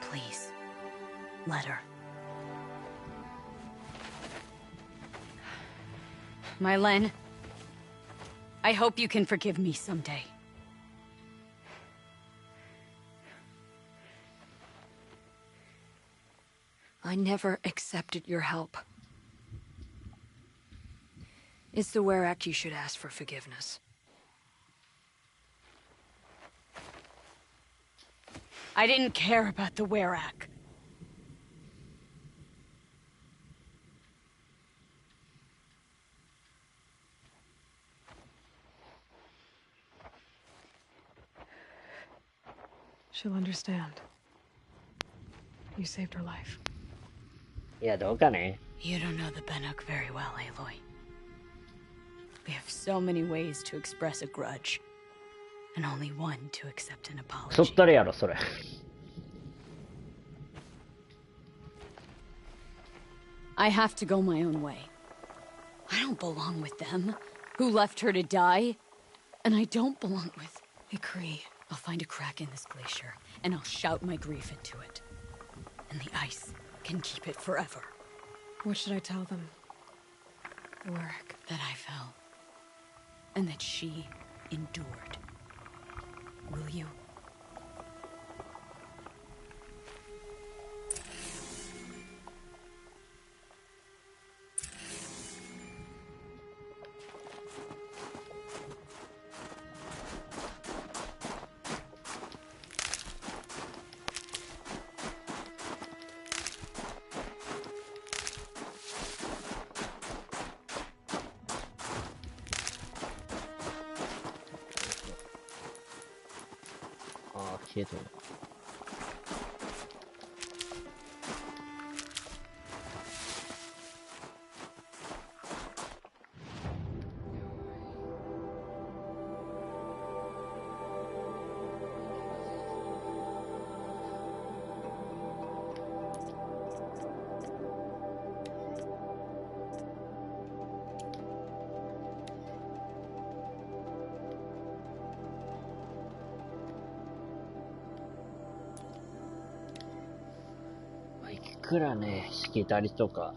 S8: Please. Let her. Mylen, I hope you can forgive me someday.
S14: I never accepted your help. It's the Werak you should ask for forgiveness.
S8: I didn't care about the Werak.
S4: She'll understand. You saved her life.
S1: Yeah, どうかね。
S8: You don't know the Banuk very well, Aloy. We have so many ways to express a grudge, and only one to accept an
S1: そっ
S8: apology.
S1: たりやろ、それ。
S8: I have to go my own way. I don't belong with them, who left her to die. And I don't belong with
S4: Ikri.
S8: I'll find a crack in this glacier, and I'll shout my grief into it. And the ice can keep it forever.
S4: What should I tell them? The Werak.
S8: That I fell. And that she endured. Will you?
S1: Ah, 消えたね。いくらね、しきたりとか、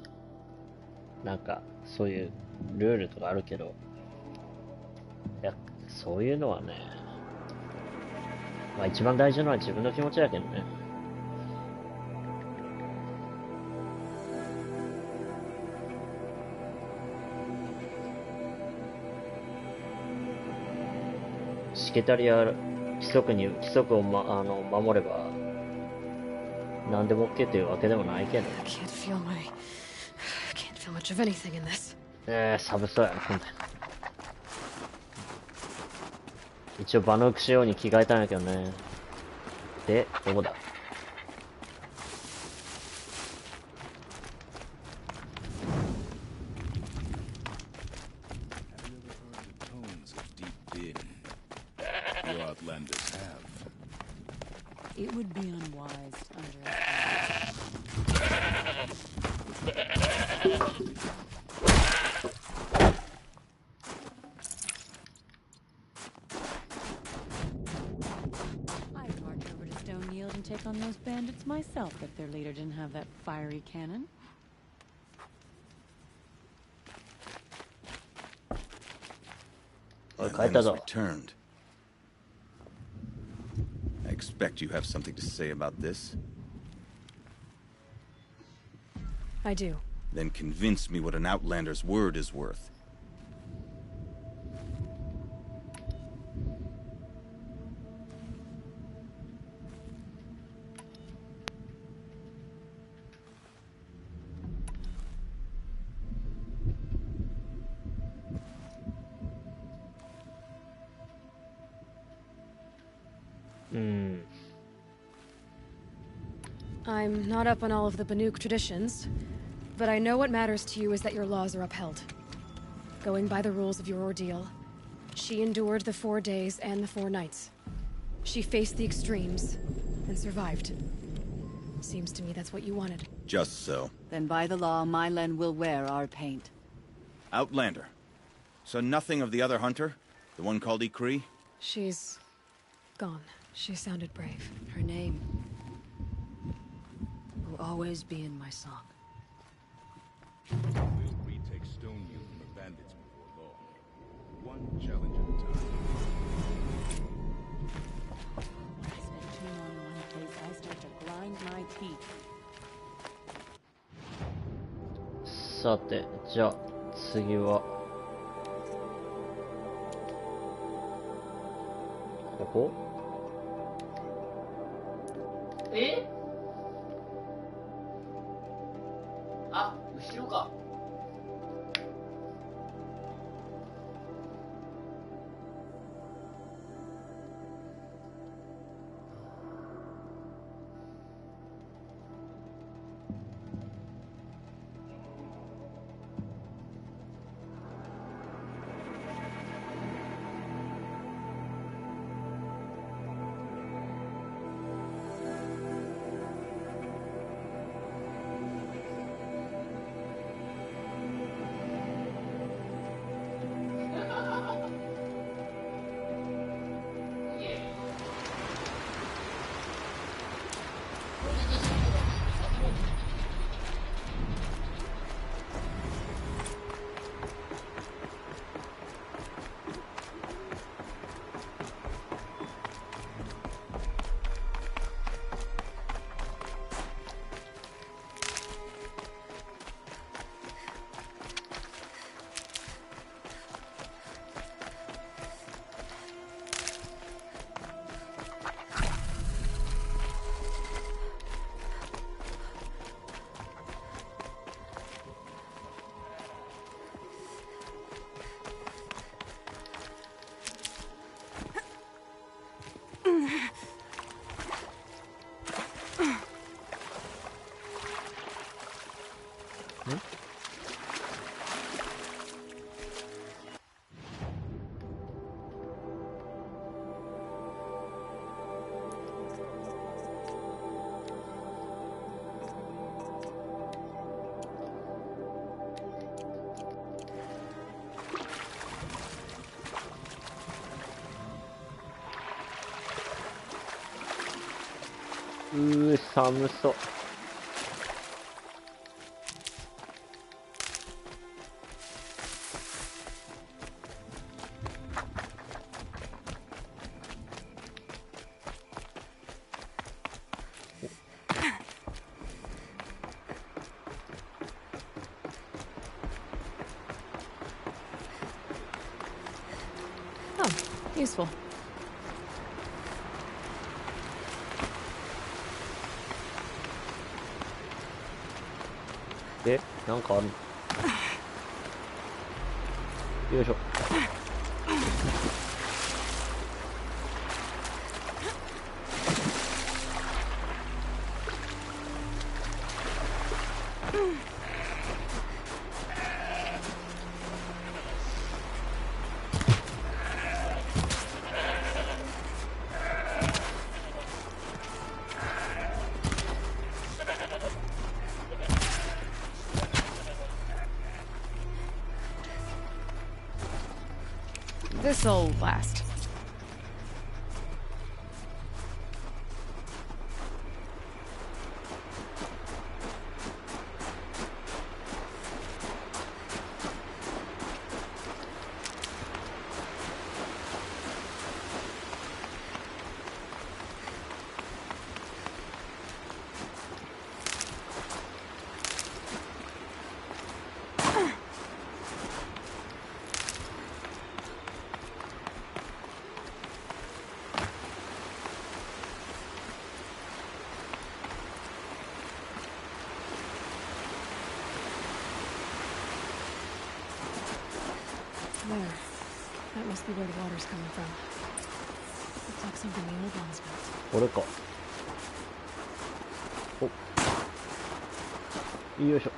S1: なんか、そういうルールとかあるけど、いや、そういうのはね、まあ一番大事なのは自分の気持ちだけどね。しきたりや規則を、守れば、何でも OK というわけでもないけど。
S4: I can't feel much of anything in this.
S1: 寒そうやな、ほんとに。一応バヌーク仕様に着替えたんやけどね。で、どこだ？
S8: It would be unwise to underestimate. I'd march over to Stone Yield and take on those bandits myself if their leader didn't have that fiery cannon.
S10: Returned. I expect you have something to say about this.
S4: I do.
S10: Then convince me what an Outlander's word is worth.
S4: I'm not up on all of the Banuk traditions, but I know what matters to you is that your laws are upheld. Going by the rules of your ordeal, she endured the 4 days and the 4 nights. She faced the extremes and survived. Seems to me that's what you wanted.
S10: Just so.
S15: Then by the law, Mylen will wear our paint.
S10: Outlander. So nothing of the other hunter? The one called Ikri?
S4: She's gone. She sounded brave.
S14: Her name will always be in my song.
S16: We'll retake Stone Yield from the bandits before long. One challenge at a time.
S8: When I spend too long in one place, I start to grind my teeth.
S1: さて、じゃあ、次は、ここ？
S12: あ、後ろか。
S1: 寒そう。
S4: Oh, useful.
S1: なんかある。よいしょ。
S4: This'll last. There. That must be where the water's coming from. Looks like something the old ones built.
S1: これか。お。よいしょ。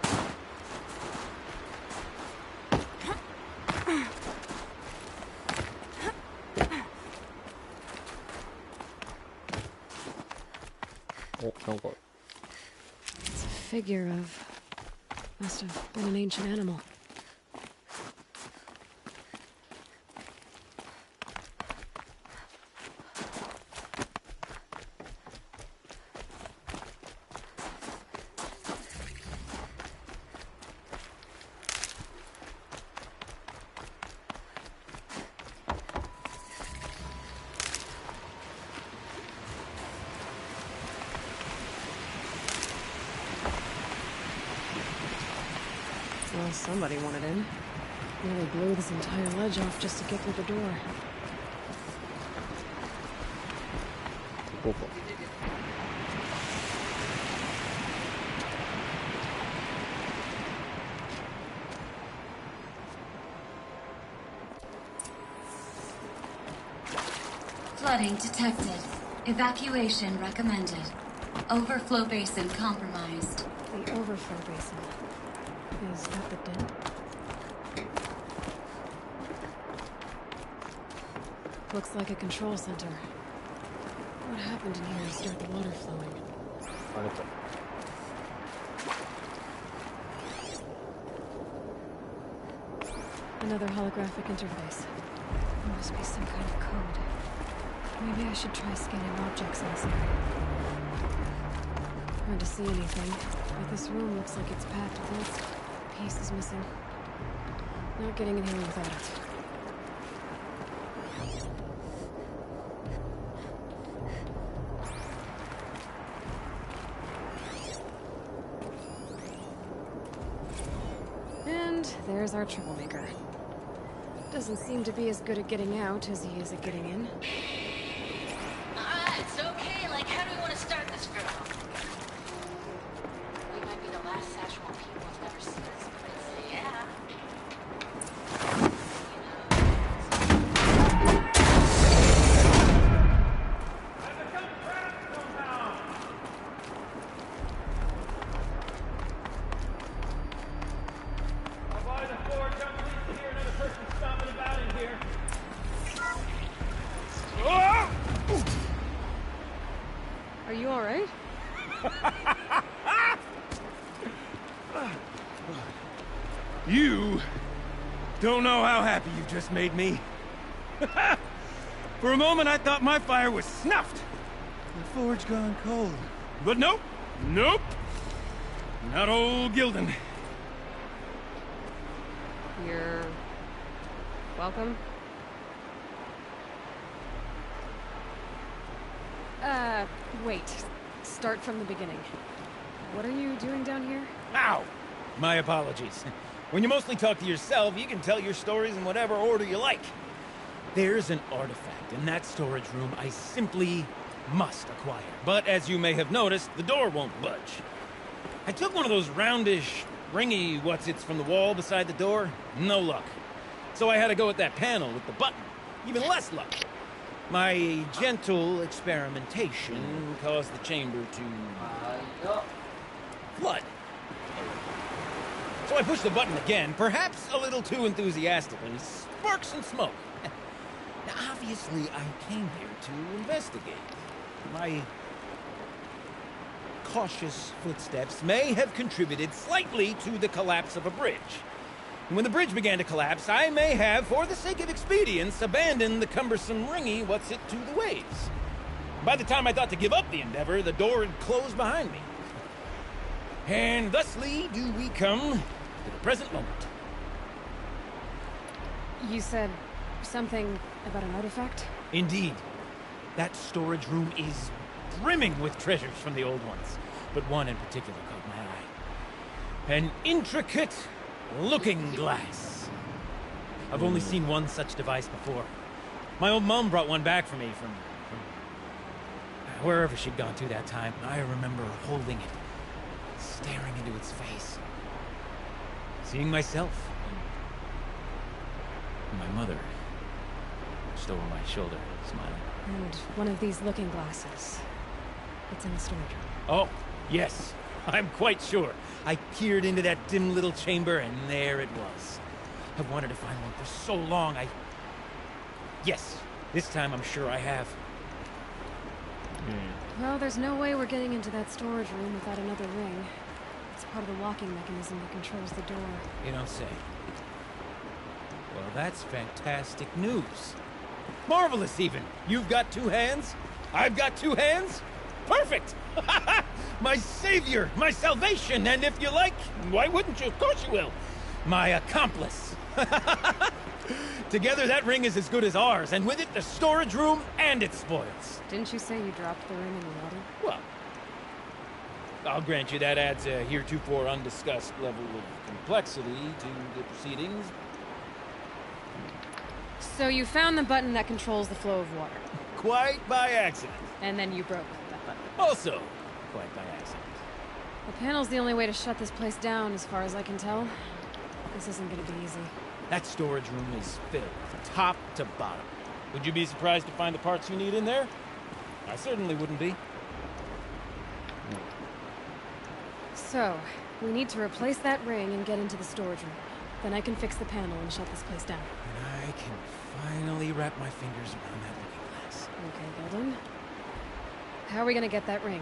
S1: お、なんか。
S4: It's a figure of. Must have been an ancient animal. Well, somebody wanted in. Nearly blew this entire ledge off just to get through the door.
S17: Flooding detected. Evacuation recommended. Overflow basin compromised.
S4: The overflow basin. Is that the den? Looks like a control center. What happened in here to start the water flowing? Another holographic interface. There must be some kind of code. Maybe I should try scanning objects in this area. Hard to see anything, but this room looks like it's packed with a piece is missing. Not getting in here without it. And there's our troublemaker. Doesn't seem to be as good at getting out as he is at getting in.
S17: It's okay. Like, how do we want to start this, girl? We might be the last Satchel people who've never seen this place. Yeah.
S4: Are you alright?
S18: You don't know how happy you just made me. For a moment, I thought my fire was snuffed. The forge gone cold. But nope. Nope. Not old Gildan.
S4: You're... welcome? Wait. Start from the beginning. What are you doing down here?
S18: Ow! My apologies. When you mostly talk to yourself, you can tell your stories in whatever order you like. There's an artifact in that storage room I simply must acquire. But as you may have noticed, the door won't budge. I took one of those roundish, ringy what's-its from the wall beside the door. No luck. So I had to go with that panel with the button. Even less luck. My gentle experimentation caused the chamber to flood. So I pushed the button again, perhaps a little too enthusiastically. Sparks and smoke. Now, obviously, I came here to investigate. My cautious footsteps may have contributed slightly to the collapse of a bridge. And when the bridge began to collapse, I may have, for the sake of expedience, abandoned the cumbersome ringy what's-it to the waves. By the time I thought to give up the endeavor, the door had closed behind me. And thusly do we come to the present moment.
S4: You said something about an artifact?
S18: Indeed. That storage room is brimming with treasures from the old ones, but one in particular caught my eye. An intricate looking glass. I've only seen one such device before. My old mom brought one back for me from wherever she'd gone to that time. I remember holding it, staring into its face, seeing myself, and my mother just over my shoulder, smiling.
S4: And one of these looking glasses. It's in the storage room.
S18: Oh, yes. I'm quite sure. I peered into that dim little chamber, and there it was. I've wanted to find one for so long, Yes, this time I'm sure I have.
S4: Well, there's no way we're getting into that storage room without another ring. It's part of the locking mechanism that controls the door.
S18: You don't say. Well, that's fantastic news. Marvelous, even. You've got two hands. I've got two hands. Perfect! My savior, my salvation, and if you like, why wouldn't you? Of course you will. My accomplice. Together, that ring is as good as ours, and with it, the storage room and its spoils.
S4: Didn't you say you dropped the ring in the water?
S18: Well, I'll grant you that adds a heretofore undiscussed level of complexity to the proceedings.
S4: So you found the button that controls the flow of water.
S18: Quite by accident.
S4: And then you broke that button.
S18: Also, quite by accident.
S4: The panel's the only way to shut this place down, as far as I can tell. This isn't gonna be easy.
S18: That storage room is filled, top to bottom. Would you be surprised to find the parts you need in there? I certainly wouldn't be.
S4: So, we need to replace that ring and get into the storage room. Then I can fix the panel and shut this place down.
S18: And I can finally wrap my fingers around that looking glass.
S4: Okay, Golden. How are we gonna get that ring?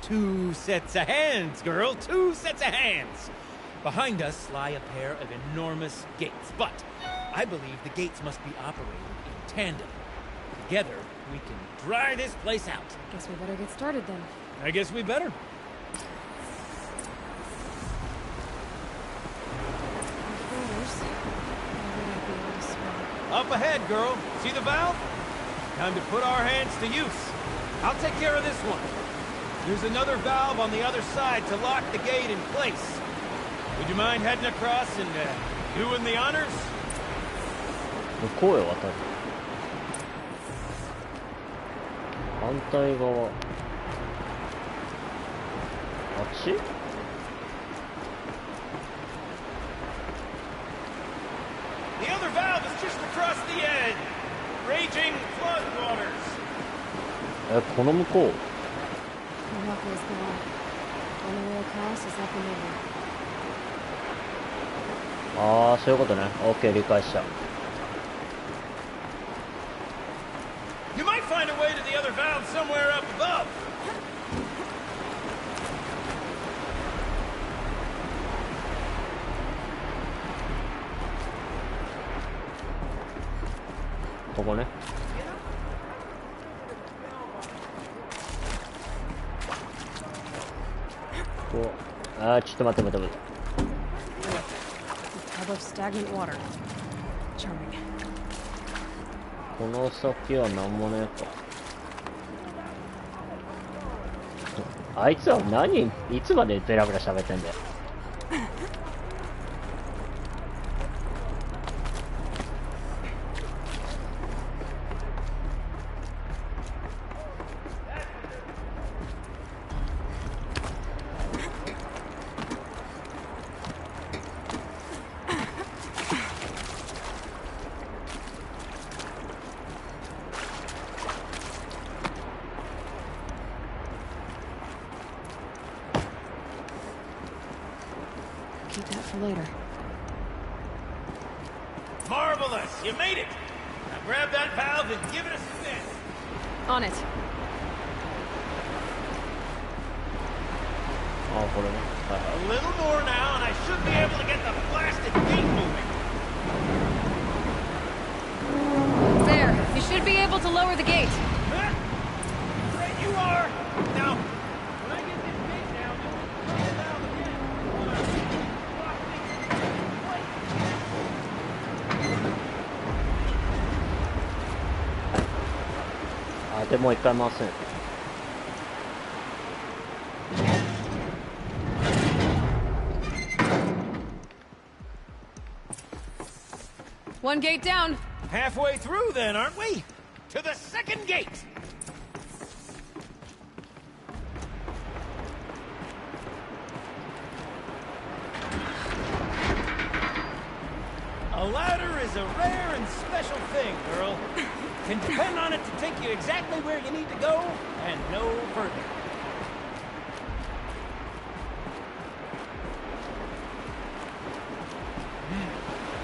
S18: 2 sets of hands, girl! 2 sets of hands! Behind us lie a pair of enormous gates, but I believe the gates must be operated in tandem. Together, we can dry this place out.
S4: Guess we better get started then.
S18: I guess we better. Up ahead, girl. See the valve? Time to put our hands to use. I'll take care of this one. There's another valve on the other side to lock the gate in place. Would you mind heading across and doing the honors?
S1: 向こうへ渡る。反対側。あっち？
S18: The other valve is just across the edge. Raging flood waters.
S1: この向こう。
S4: The walkway's gone. Only way across is up and over.
S1: ああ、そういうことね。オッケー、理解した。
S18: You might find a way to the other valve somewhere up above.
S1: ここね。ここ。ああ、ちょっと待って。
S4: Tub of stagnant water. Charming.
S1: この先は何もねえか。あいつはいつまでベラベラ喋ってんだよ。
S4: Keep that for later.
S18: Marvelous! You made it! Now grab that valve and give it a spin.
S4: On it.
S1: ああ、これね。はい。
S18: A little more now, and I should be able to get the blasted gate moving.
S4: There. You should be able to lower the gate.
S18: Huh? Right you are. Now, when I get this gate down, turn the valve again.
S1: あ、でもう一回回すね。
S4: One gate down.
S18: Halfway through then, aren't we? To the second gate! A ladder is a rare and special thing, girl. Can depend on it to take you exactly where you need to go, and no further.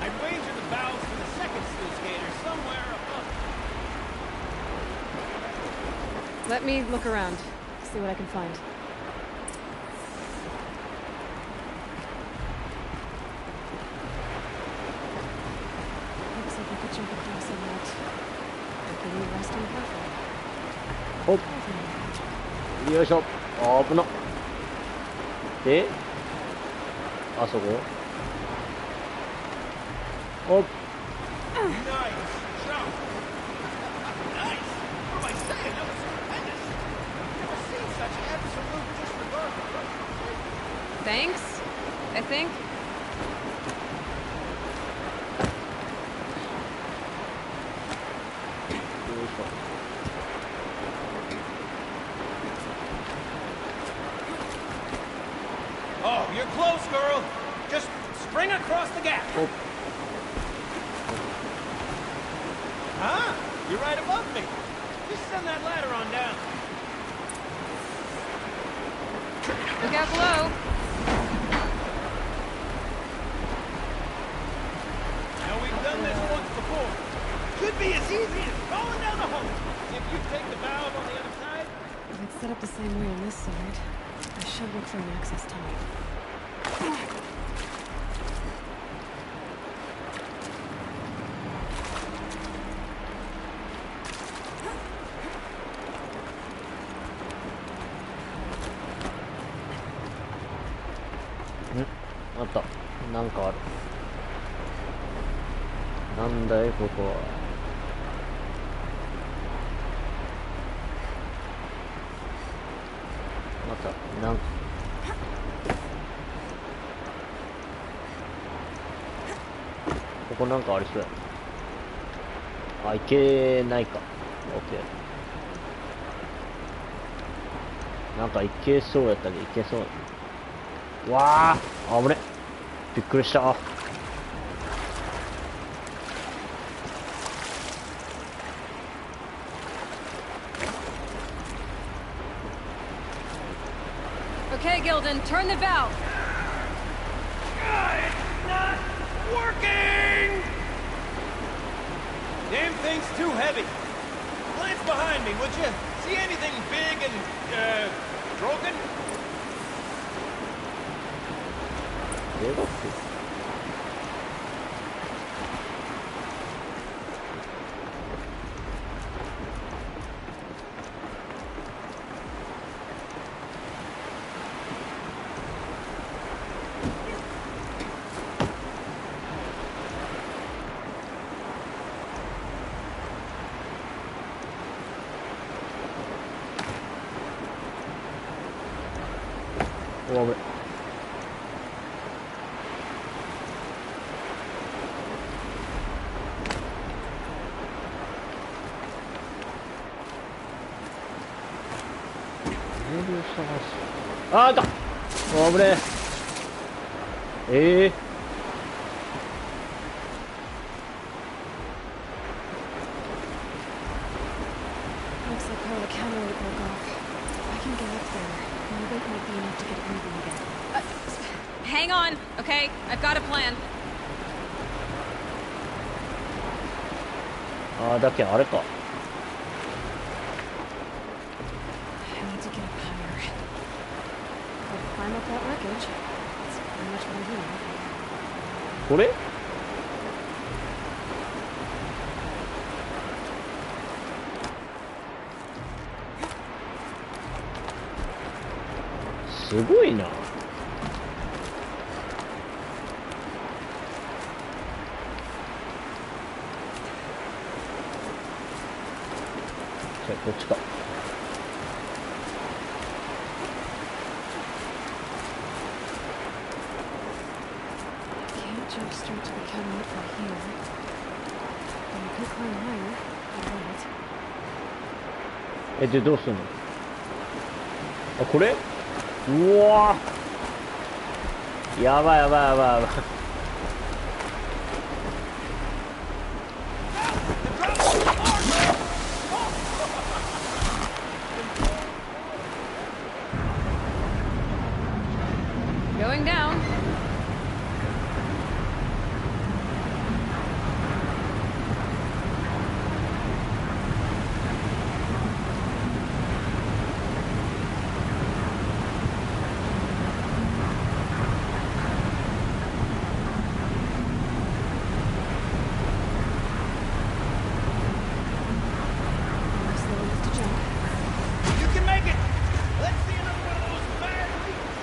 S18: I'd wager the valves for the second sluice gate are somewhere above.
S4: Let me look around. See what I can find. Looks like I could jump across on that. Give me resting platform.
S1: ほっ。よいしょ。あぶな。で、あそこ。ほっ。
S18: Nice jump. Nice. What am I saying? That was stupendous. Never seen such absolute disregard for
S4: Thanks, I think.
S18: Oh, you're close, girl. Just spring across the gap.
S1: Oh.
S18: Ah, you're right above me. Just send that ladder on down.
S4: Look out below.
S18: Now, we've done this once before. Could be as easy as falling down the hole. If you take the valve on the other side.
S4: If it's set up the same way on this side, I should look for an access tunnel.
S1: あった。なんかある。なんだい、ここは。また、なんか。ここなんかありそうや。あ、いけないか。オッケー。なんかいけそうやったけど、いけそう。わあ、危ね。びっくりした。
S4: Okay, Gildan, turn the valve.
S18: It's not working! Damn thing's too heavy. Glance behind me, would you? See anything big and, broken?
S1: Oh, but... Ah, da! Dobre.
S4: Looks like part of the counterweight broke off. If I can get up there, my weight might be enough to get it moving again. Hang on, okay? I've got a plan.
S1: あー、だけどあれか。
S4: I need to get up higher. I'll climb up that wreckage. That's pretty much what I'm doing.
S1: これ？すごいな。じゃあこっちか。
S4: Can't jump straight to the counterweight from here. But I could climb higher. Alright.
S1: でどうすんの？あ、これ？うわー、やばいやばいやばいやばい。
S4: Going down. Slow enough to jump.
S18: You can make it! Let's see another one of those bad leaps!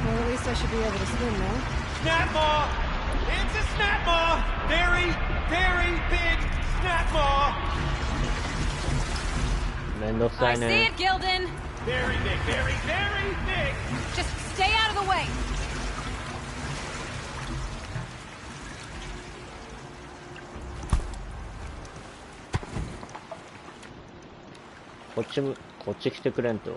S4: Well, at least I should be able to swim now.
S18: Snap maw! It's a snap maw! Very, very big snap maw!
S4: I see it, Gildan!
S18: Very big, very, very big!
S4: Just stay out of the way!
S1: こっち来てくれんと。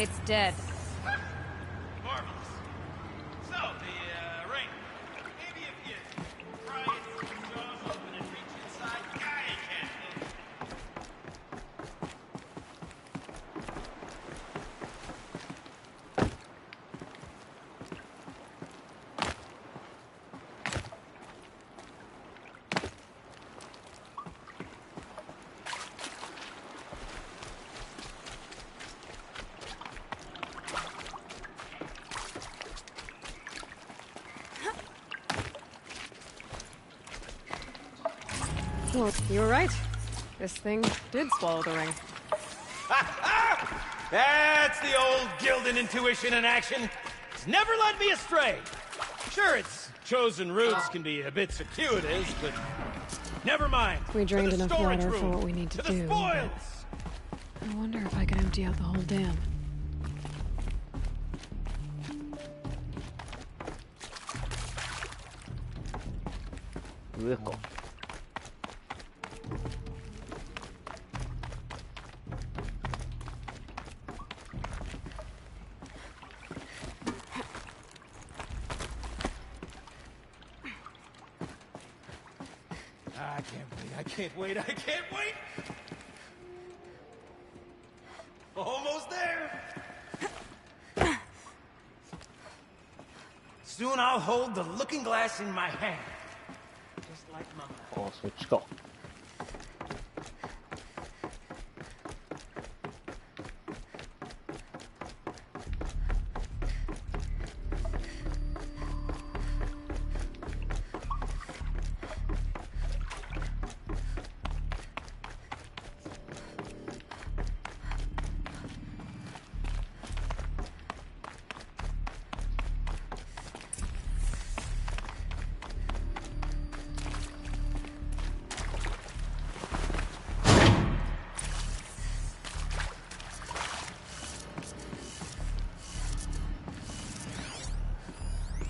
S4: It's dead.
S18: Marvelous. So, the ring. Maybe if you pry its jaws open and reach inside, I can.
S4: Well, you were right. This thing did swallow the ring.
S18: That's the old Gildan intuition in action. It's never led me astray. Sure, its chosen routes can be a bit circuitous, but never mind.
S4: We drained enough water
S18: room.
S4: for what we need to do.
S18: Spoils.
S4: I wonder if I can empty out the whole dam.
S1: Vehicle.
S18: I can't wait, I can't wait, I can't wait! Almost there! Soon I'll hold the looking glass in my hand. Just like Mama.
S1: あ、そっちか。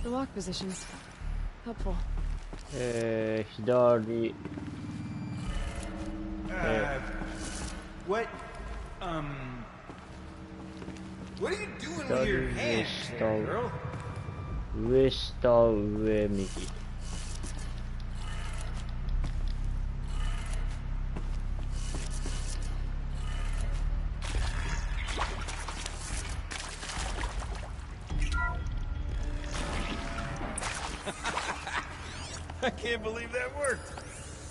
S4: The lock positions. Helpful.
S1: 左。
S18: What are you doing with your hand, there, girl?
S1: 上下上右。
S18: I can't believe that worked.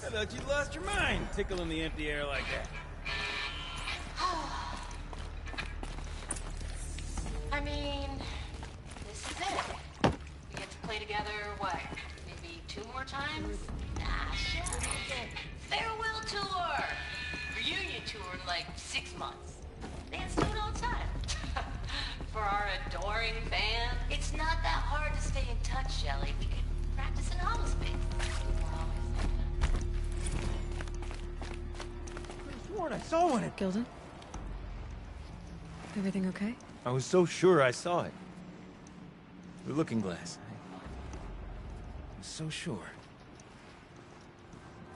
S18: I thought you lost your mind, tickling the empty air like that.
S5: I mean, this is it. We get to play together, what, maybe 2 more times? Nah, shit. Farewell tour! 6 months. Fans do it all the time. For our adoring fans, it's not that hard to stay in touch, Shelley. We could practice in holospace.
S18: I saw one.
S4: Gilden? Everything okay?
S18: I was so sure I saw it. The looking glass. I was so sure.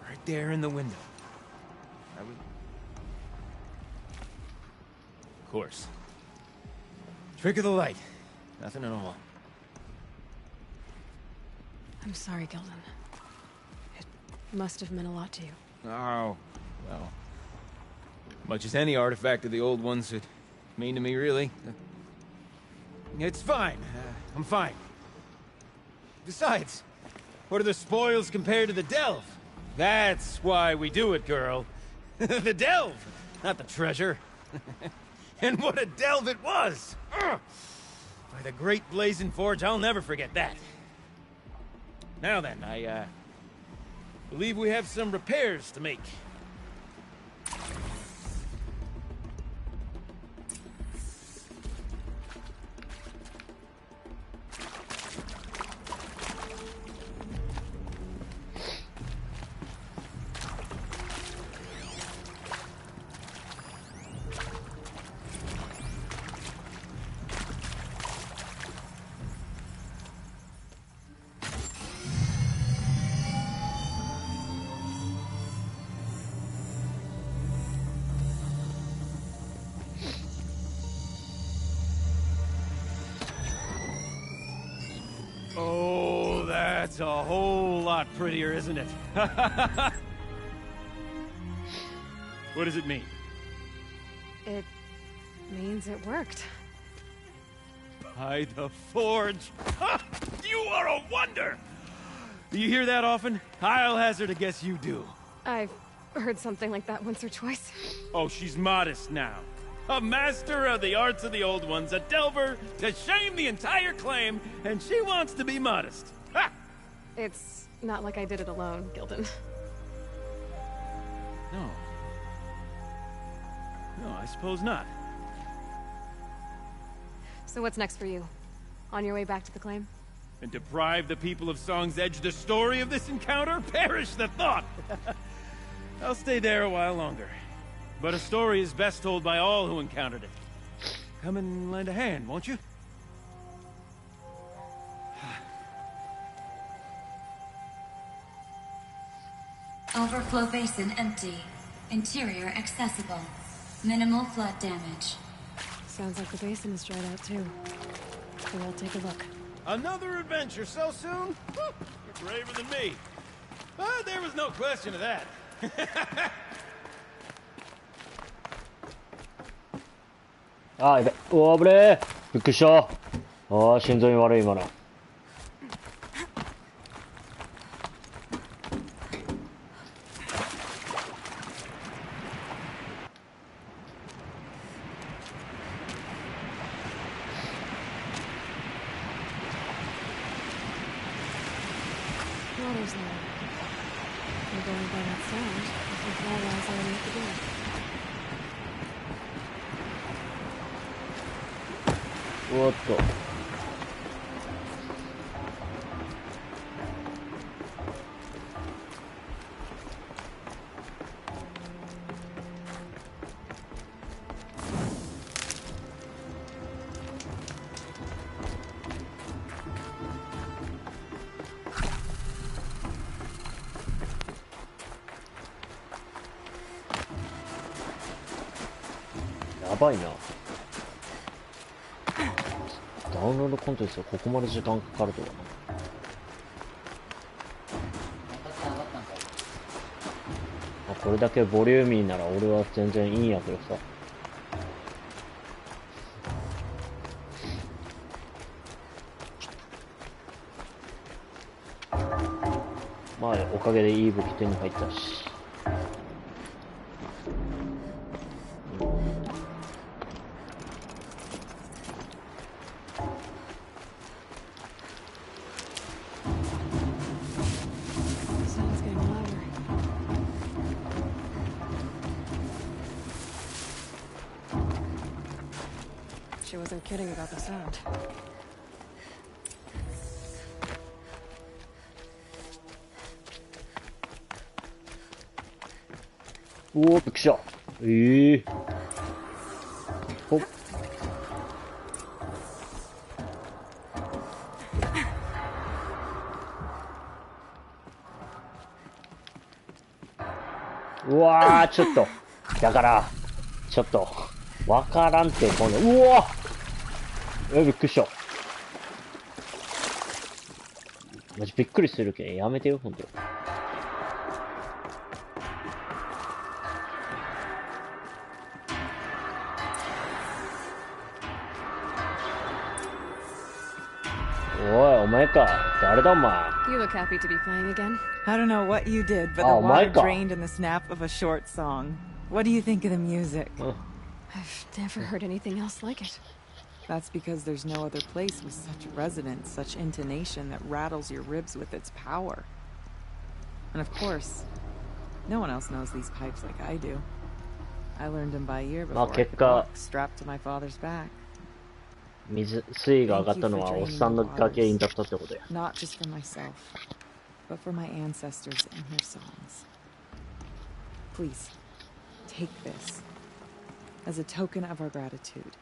S18: Right there in the window. I was... Of course. Trick of the light. Nothing at all.
S4: I'm sorry, Gilden. It must have meant a lot to you.
S18: Oh, well. Much as any artifact of the old ones would mean to me, really. It's fine. I'm fine. Besides, what are the spoils compared to the delve? That's why we do it, girl. The delve, not the treasure. And what a delve it was! Ugh. By the great Blazing Forge, I'll never forget that. Now then, I believe we have some repairs to make. Oh, that's a whole lot prettier, isn't it? What does it mean?
S4: It means it worked.
S18: By the Forge! You are a wonder! Do you hear that often? I'll hazard a guess you do.
S4: I've heard something like that once or twice.
S18: Oh, she's modest now. A master of the arts of the old ones, a delver to shame the entire claim, and she wants to be modest. Ha!
S4: It's not like I did it alone, Gilden.
S18: No. No, I suppose not.
S4: So what's next for you? On your way back to the claim?
S18: And deprive the people of Song's Edge the story of this encounter? Perish the thought! I'll stay there a while longer. But a story is best told by all who encountered it. Come and lend a hand, won't you?
S19: Overflow basin empty. Interior accessible. Minimal flood damage.
S4: Sounds like the basin is dried out too. So I'll take a look.
S18: Another adventure so soon? You're braver than me. But there was no question of that.
S1: あー、やべ。うわ、危ねえ。びっくりした。ああ、心臓に悪い今の。
S4: Water's low. I'm going by that sound. I think Lala's already at the door.
S1: What the?やばいな。ダウンロードコンテンツがここまで時間かかるとはな。これだけボリューミーなら俺は全然いいんやけどさ。まあおかげでいい武器手に入ったし。
S4: She wasn't kidding about the sound.
S1: おー、びっくりした。ほっ。うわー、ちょっと。だから、ちょっと、わからんって、この、うわびっくりした。マジびっくりするけん、やめてよ、ほんと。おい、お前か。誰だお前。
S4: You look happy to be playing again.
S20: I don't know what you did, but the water drained in the snap of a short song. What do you think of the music?
S4: I've never heard anything else like it.
S20: That's because there's no other place with such resonance, such intonation that rattles your ribs with its power. And of course, no one else knows these pipes like I do. I learned them by ear before I could walk, strapped to my father's back.
S1: 水位が上がったのはおっさんの崖にだったってことや。
S20: Not just for myself, but for my ancestors and their songs. Please, take this as a token of our gratitude.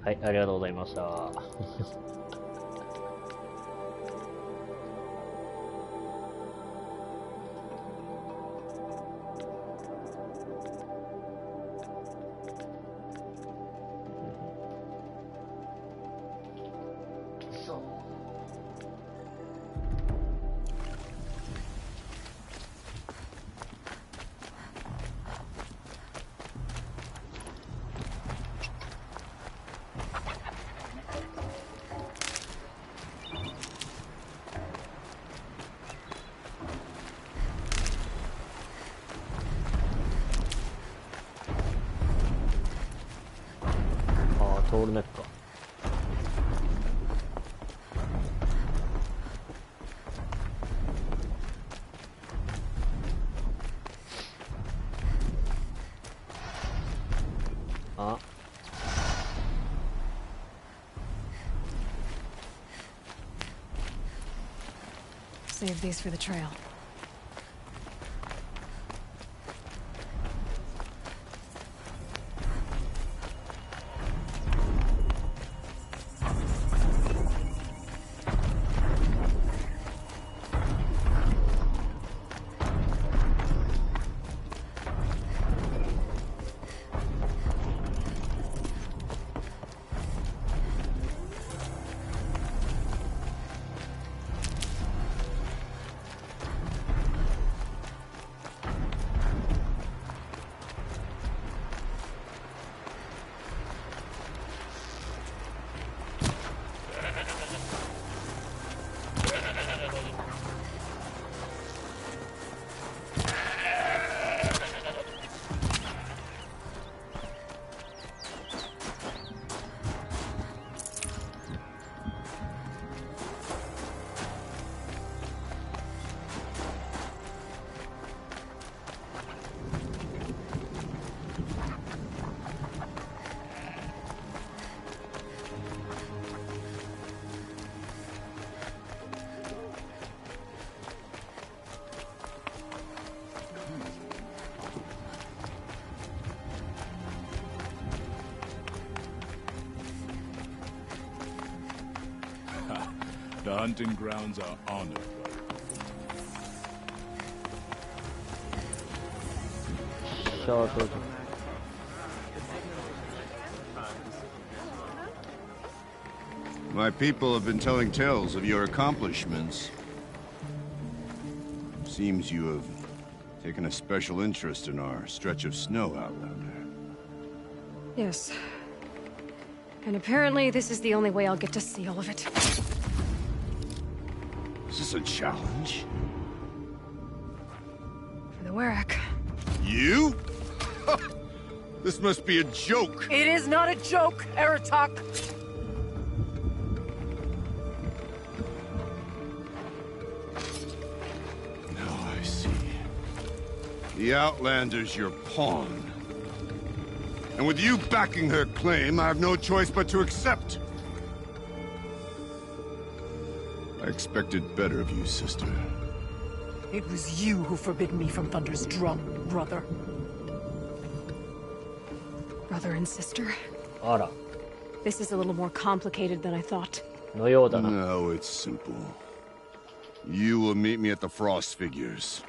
S20: はい、ありがとうございました。トールネックか。あ。
S4: Save these for the trail.
S16: The hunting grounds are honored by
S21: My people have been telling tales of your accomplishments. Seems you have taken a special interest in our stretch of snow, Outlander.
S4: Yes. And apparently this is the only way I'll get to see all of it.
S21: Is this a challenge?
S4: For the Warwick.
S21: You? This must be a joke.
S14: It is not a joke, Aratak.
S21: Now I see. The Outlander's your pawn. And with you backing her claim, I have no choice but to accept. I expected better of you, sister.
S14: It was you who forbid me from Thunder's drum, brother.
S4: Brother and sister?
S1: あら。
S4: This is a little more complicated than I thought.
S1: のようだな。
S21: No, it's simple. You will meet me at the Frost Figures,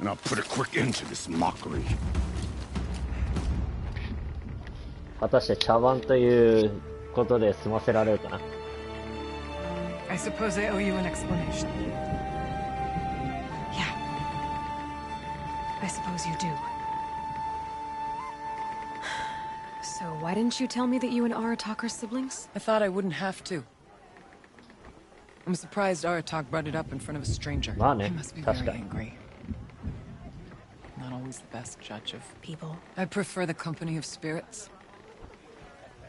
S21: and I'll put a quick end to this mockery.
S1: 果たして茶番ということで済ませられるかな。
S3: I suppose I owe you an explanation.
S4: Yeah. I suppose you do. So why didn't you tell me that you and Aratak are siblings?
S3: I thought I wouldn't have to. I'm surprised Aratak brought it up in front of a stranger. He must be very angry. Not always the best judge of
S4: people.
S3: I prefer the company of spirits.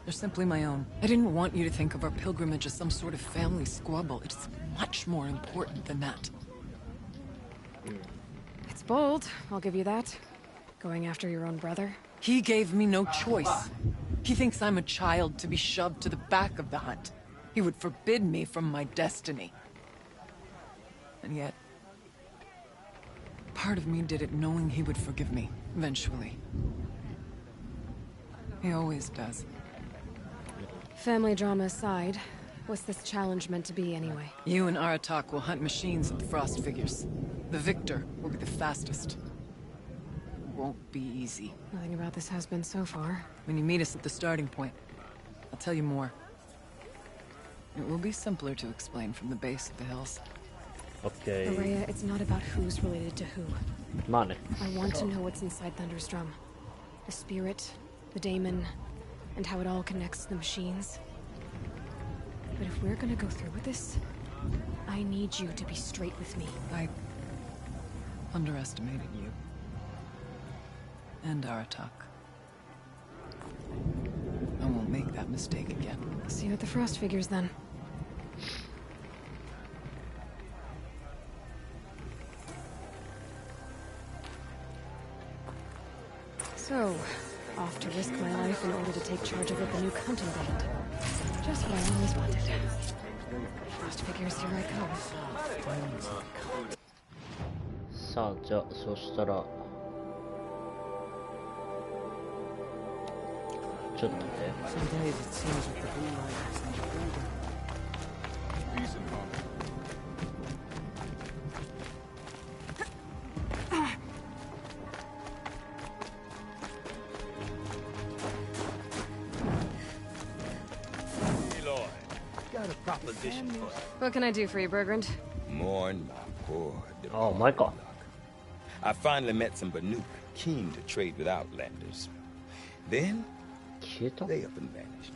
S3: They're simply my own. I didn't want you to think of our pilgrimage as some sort of family squabble. It's much more important than that.
S4: It's bold, I'll give you that. Going after your own brother.
S3: He gave me no choice. He thinks I'm a child to be shoved to the back of the hunt. He would forbid me from my destiny. And yet, part of me did it knowing he would forgive me, eventually. He always does.
S4: Family drama aside, what's this challenge meant to be anyway?
S3: You and Aratak will hunt machines at the Frost Figures. The victor will be the fastest. It won't be easy.
S4: Nothing about this has been so far.
S3: When you meet us at the starting point, I'll tell you more. It will be simpler to explain from the base of the hills.
S1: Okay.
S4: Araya, it's not about who's related to who.
S1: Mane.
S4: I want to know what's inside Thunder's drum. The spirit, the daemon, and how it all connects to the machines. But if we're gonna go through with this, I need you to be straight with me.
S3: I underestimated you. And Aratak. I won't make that mistake again.
S4: See you at the Frost Figures then. So, off to risk my life in order to take charge of the new hunting band. Just what I always wanted. Frost Figures, here I come.
S1: さあ、じゃあ、そしたらちょっとね。
S16: proposition for you.
S4: What can I do for you, Bergrand?
S10: Mourn my poor
S1: Oh, my God.
S10: I finally met some Banuk keen to trade with Outlanders. Then, they up and vanished.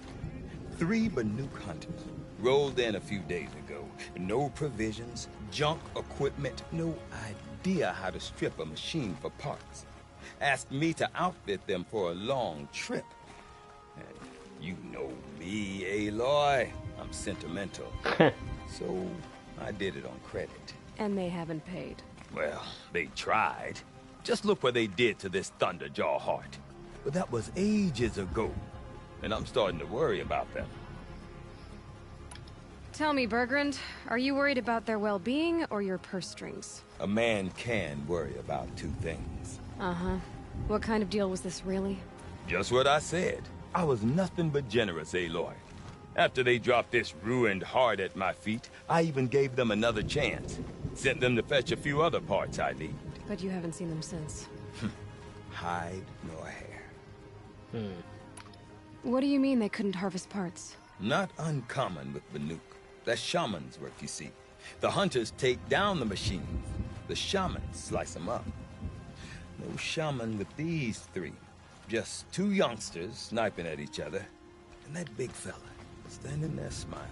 S10: 3 Banuk hunters rolled in a few days ago. No provisions, junk equipment, no idea how to strip a machine for parts. Asked me to outfit them for a long trip. And you know me, Aloy. I'm sentimental. So, I did it on credit.
S4: And they haven't paid.
S10: Well, they tried. Just look what they did to this Thunderjaw heart. But that was ages ago. And I'm starting to worry about them.
S4: Tell me, Bergrand, are you worried about their well-being or your purse strings?
S10: A man can worry about 2 things.
S4: Uh-huh. What kind of deal was this, really?
S10: Just what I said. I was nothing but generous, Aloy.
S16: After they dropped this ruined heart at my feet, I even gave them another chance. Sent them to fetch a few other parts I need.
S4: But you haven't seen them since.
S16: Hide nor hair.
S4: What do you mean they couldn't harvest parts?
S16: Not uncommon with Banuk. That's shaman's work, you see. The hunters take down the machines. The shamans slice them up. No shaman with these three. Just two youngsters sniping at each other. And that big fella standing there smiling.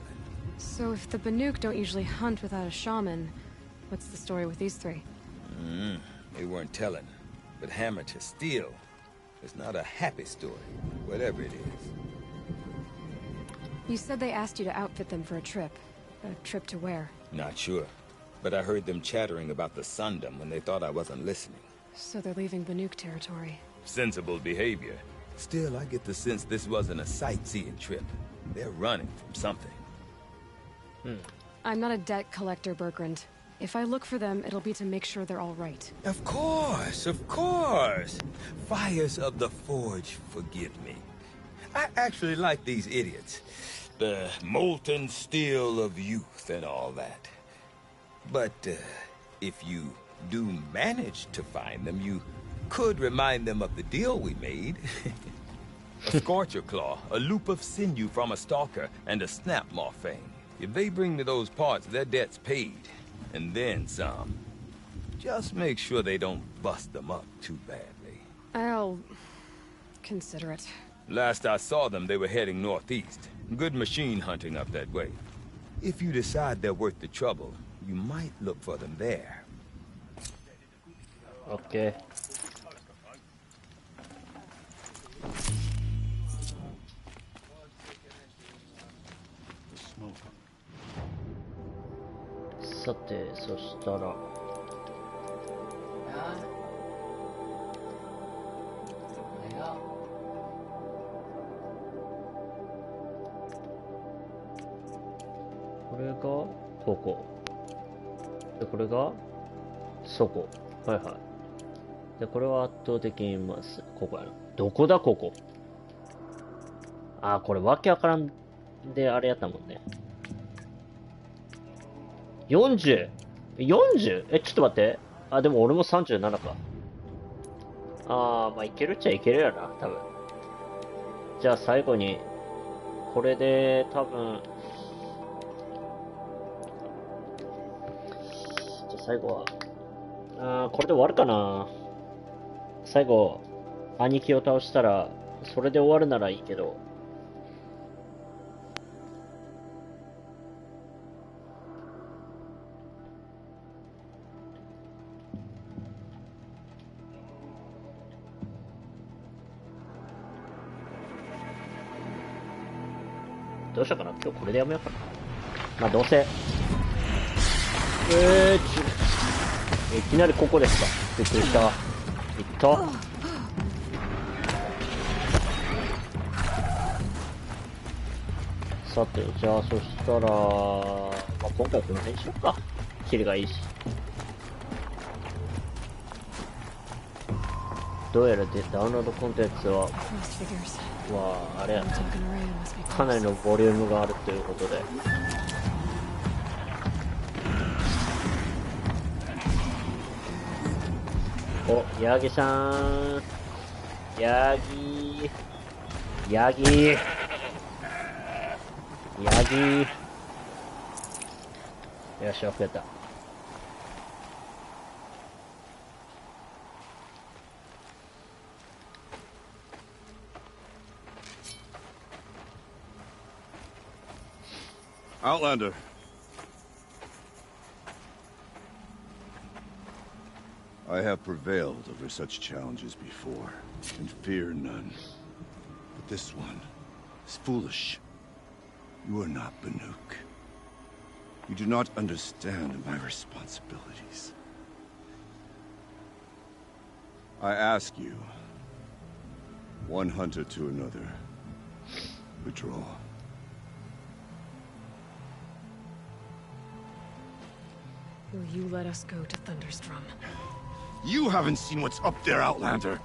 S4: So if the Banuk don't usually hunt without a shaman, what's the story with these three?
S16: They weren't telling. But hammer to steel is not a happy story, whatever it is.
S4: You said they asked you to outfit them for a trip. A trip to where?
S16: Not sure. But I heard them chattering about the Sundom when they thought I wasn't listening.
S4: So they're leaving Banuk territory.
S16: Sensible behavior. Still, I get the sense this wasn't a sightseeing trip. They're running from something.
S4: I'm not a debt collector, Bergrand. If I look for them, it'll be to make sure they're all right.
S16: Of course, of course. Fires of the Forge, forgive me. I actually like these idiots. The molten steel of youth and all that. But if you do manage to find them, you could remind them of the deal we made. A scorcher claw, a loop of sinew from a stalker, and a snap maw fang. If they bring me those parts, their debt's paid. And then some. Just make sure they don't bust them up too badly.
S4: I'll consider it.
S16: Last I saw them, they were heading northeast. Good machine hunting up that way. If you decide they're worth the trouble, you might look for them there.
S1: Okay.さて、そしたらこれがここで、これがそこ。はいはい。で、これは圧倒的にまずここやな。どこだここ。あー、これわけわからんであれやったもんね。40！ 40？ え、ちょっと待って。あ、でも俺も37か。あー、まあいけるっちゃいけるやな、多分。じゃあ最後に、これで多分、じゃあ最後は、これで終わるかな。最後、兄貴を倒したら、それで終わるならいいけど。どうしようかな。今日これでやめようかな。まあどうせ。いきなりここですか。びっくりした。いった。さて、じゃあそしたら、まあ、今回はこの辺にしようか。キリがいいし。どうやらダウンロードコンテンツは、あれやな。かなりのボリュームがあるということで。お、ヤギさん。ヤギ。ヤギ。ヤギ。よし、遅れた。
S21: Outlander. I have prevailed over such challenges before, and fear none. But this one is foolish. You are not Banuk. You do not understand my responsibilities. I ask you, one hunter to another, withdraw.
S4: Will you let us go to Thunderstrom?
S21: You haven't seen what's up there, Outlander.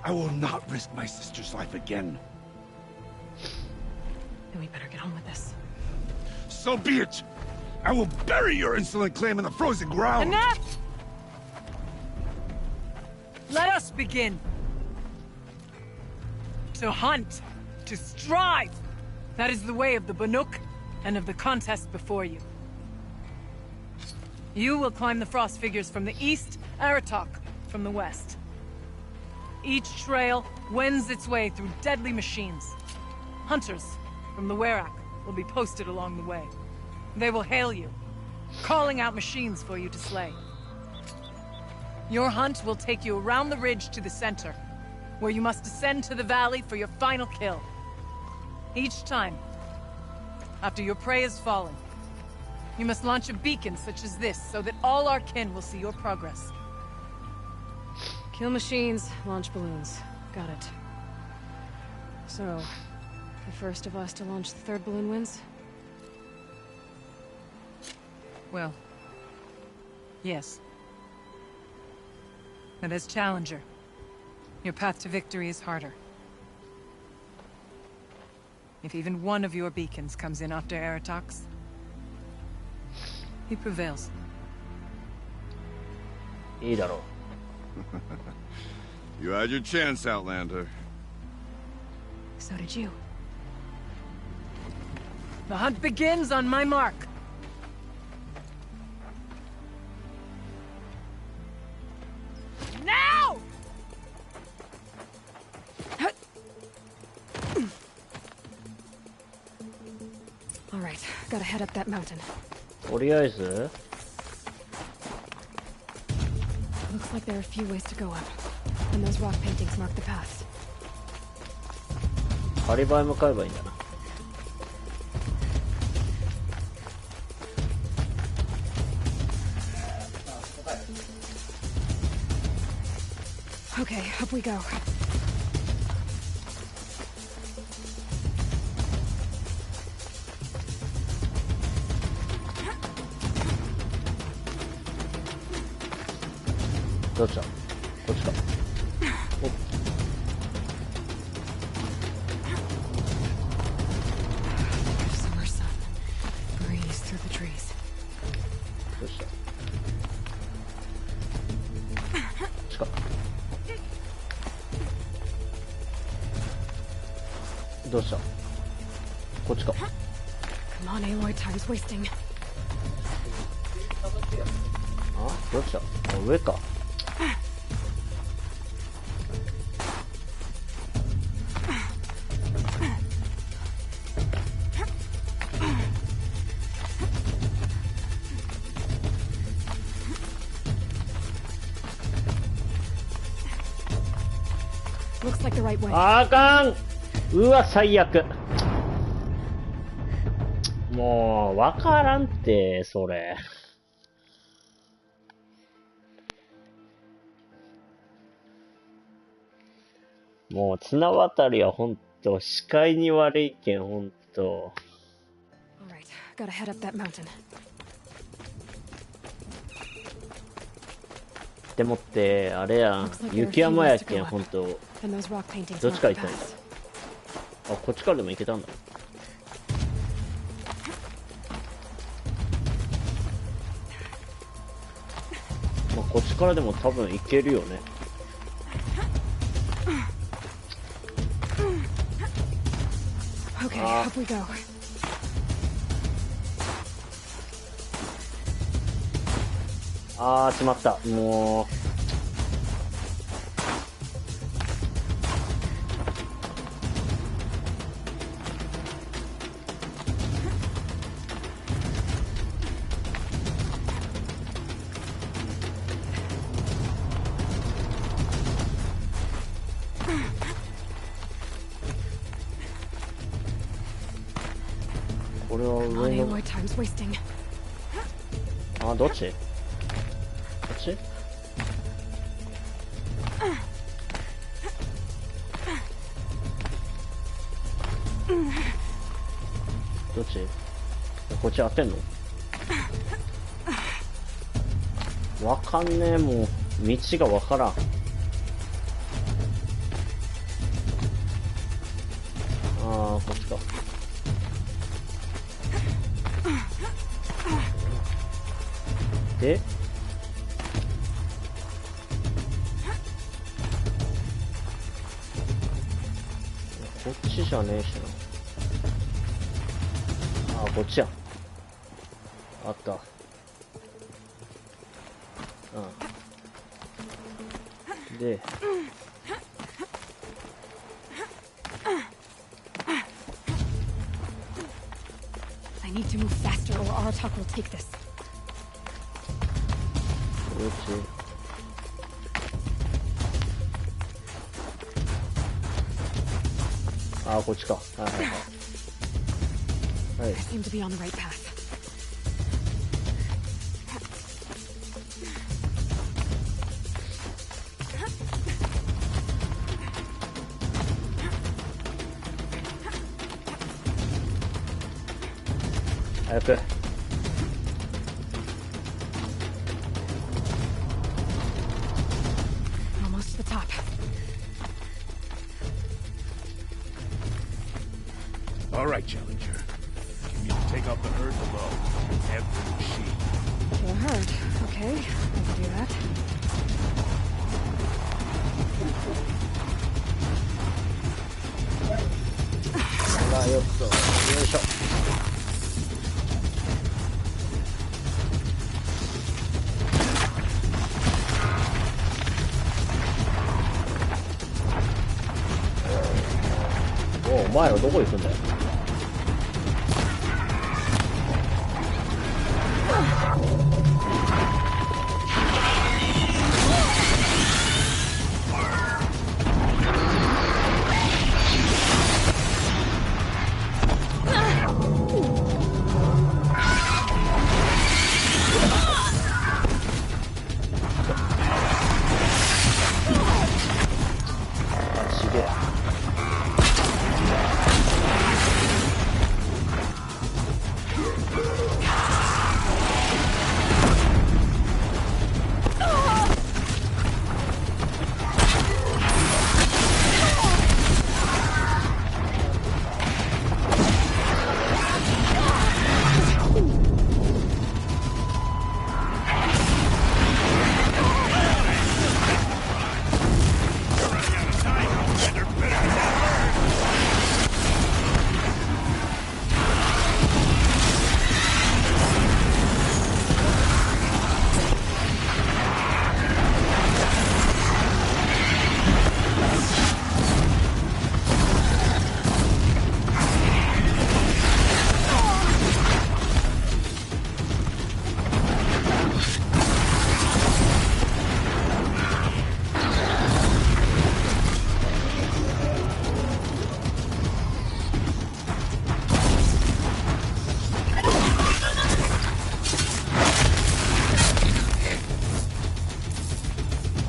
S21: I will not risk my sister's life again.
S4: Then we better get on with this.
S21: So be it! I will bury your insolent claim in the frozen ground!
S14: Enough! Let us begin. To hunt, to strive. That is the way of the Banuk and of the contest before you. You will climb the frost figures from the east, Aratok from the west. Each trail wends its way through deadly machines. Hunters from the Werak will be posted along the way. They will hail you, calling out machines for you to slay. Your hunt will take you around the ridge to the center, where you must descend to the valley for your final kill. Each time, after your prey has fallen, you must launch a beacon such as this so that all our kin will see your progress.
S4: Kill machines, launch balloons. Got it. So, the first of us to launch the third balloon wins?
S14: Well, yes. But as challenger, your path to victory is harder. If even one of your beacons comes in after Aratox, he prevails.
S1: いいだろう。
S21: You had your chance, Outlander.
S4: So did you.
S14: The hunt begins on my mark. Now!
S4: All right, gotta head up that mountain.
S1: とりあえず
S4: Looks like there are a few ways to go up, and those rock paintings mark the paths.
S1: アリバイ向かえばいいんだな。
S4: Okay, up we go.
S1: どっちだ？こっちか。お。
S4: Summer sun. Breeze through the trees.
S1: どうした？こっちか。どうした？こっちか。
S4: Come on, Aloy, time's wasting.
S1: あ？どっちだ？あ、上か。
S4: Looks like the right way.
S1: あかん。うわ、最悪。もう、わからんって、それ。もう、綱渡りはほんと、視界に悪いけん、ほんと。
S4: Alright, gotta head up that mountain.
S1: でもって、あれやん、雪山やけん、ほんと。どっちから行ったんや。あ、こっちからでも行けたんだ。まあ、こっちからでも多分行けるよね。
S4: Okay, up we go.
S1: あー、しまった。もう。これは上の。あ、どっち？こっち？どっち？こっち合ってんの？わかんねえ、もう道がわからん。ああ、こっちか。で、こっちじゃねえしな。あ、こっちや。あった。うん。で、
S4: I need to move faster or Aratak will take this.
S1: こっち。あ、こっちか。はいはいはい。はい。
S4: I seem to be on the right path.
S1: 早く。
S4: Almost to the top.
S7: All right, Challenger. You need to take off the herd below. Every machine.
S4: The herd. Okay, I can do that.
S1: Ah, よっと。よいしょ。お前らどこ行くんだよ。あ、すげえ。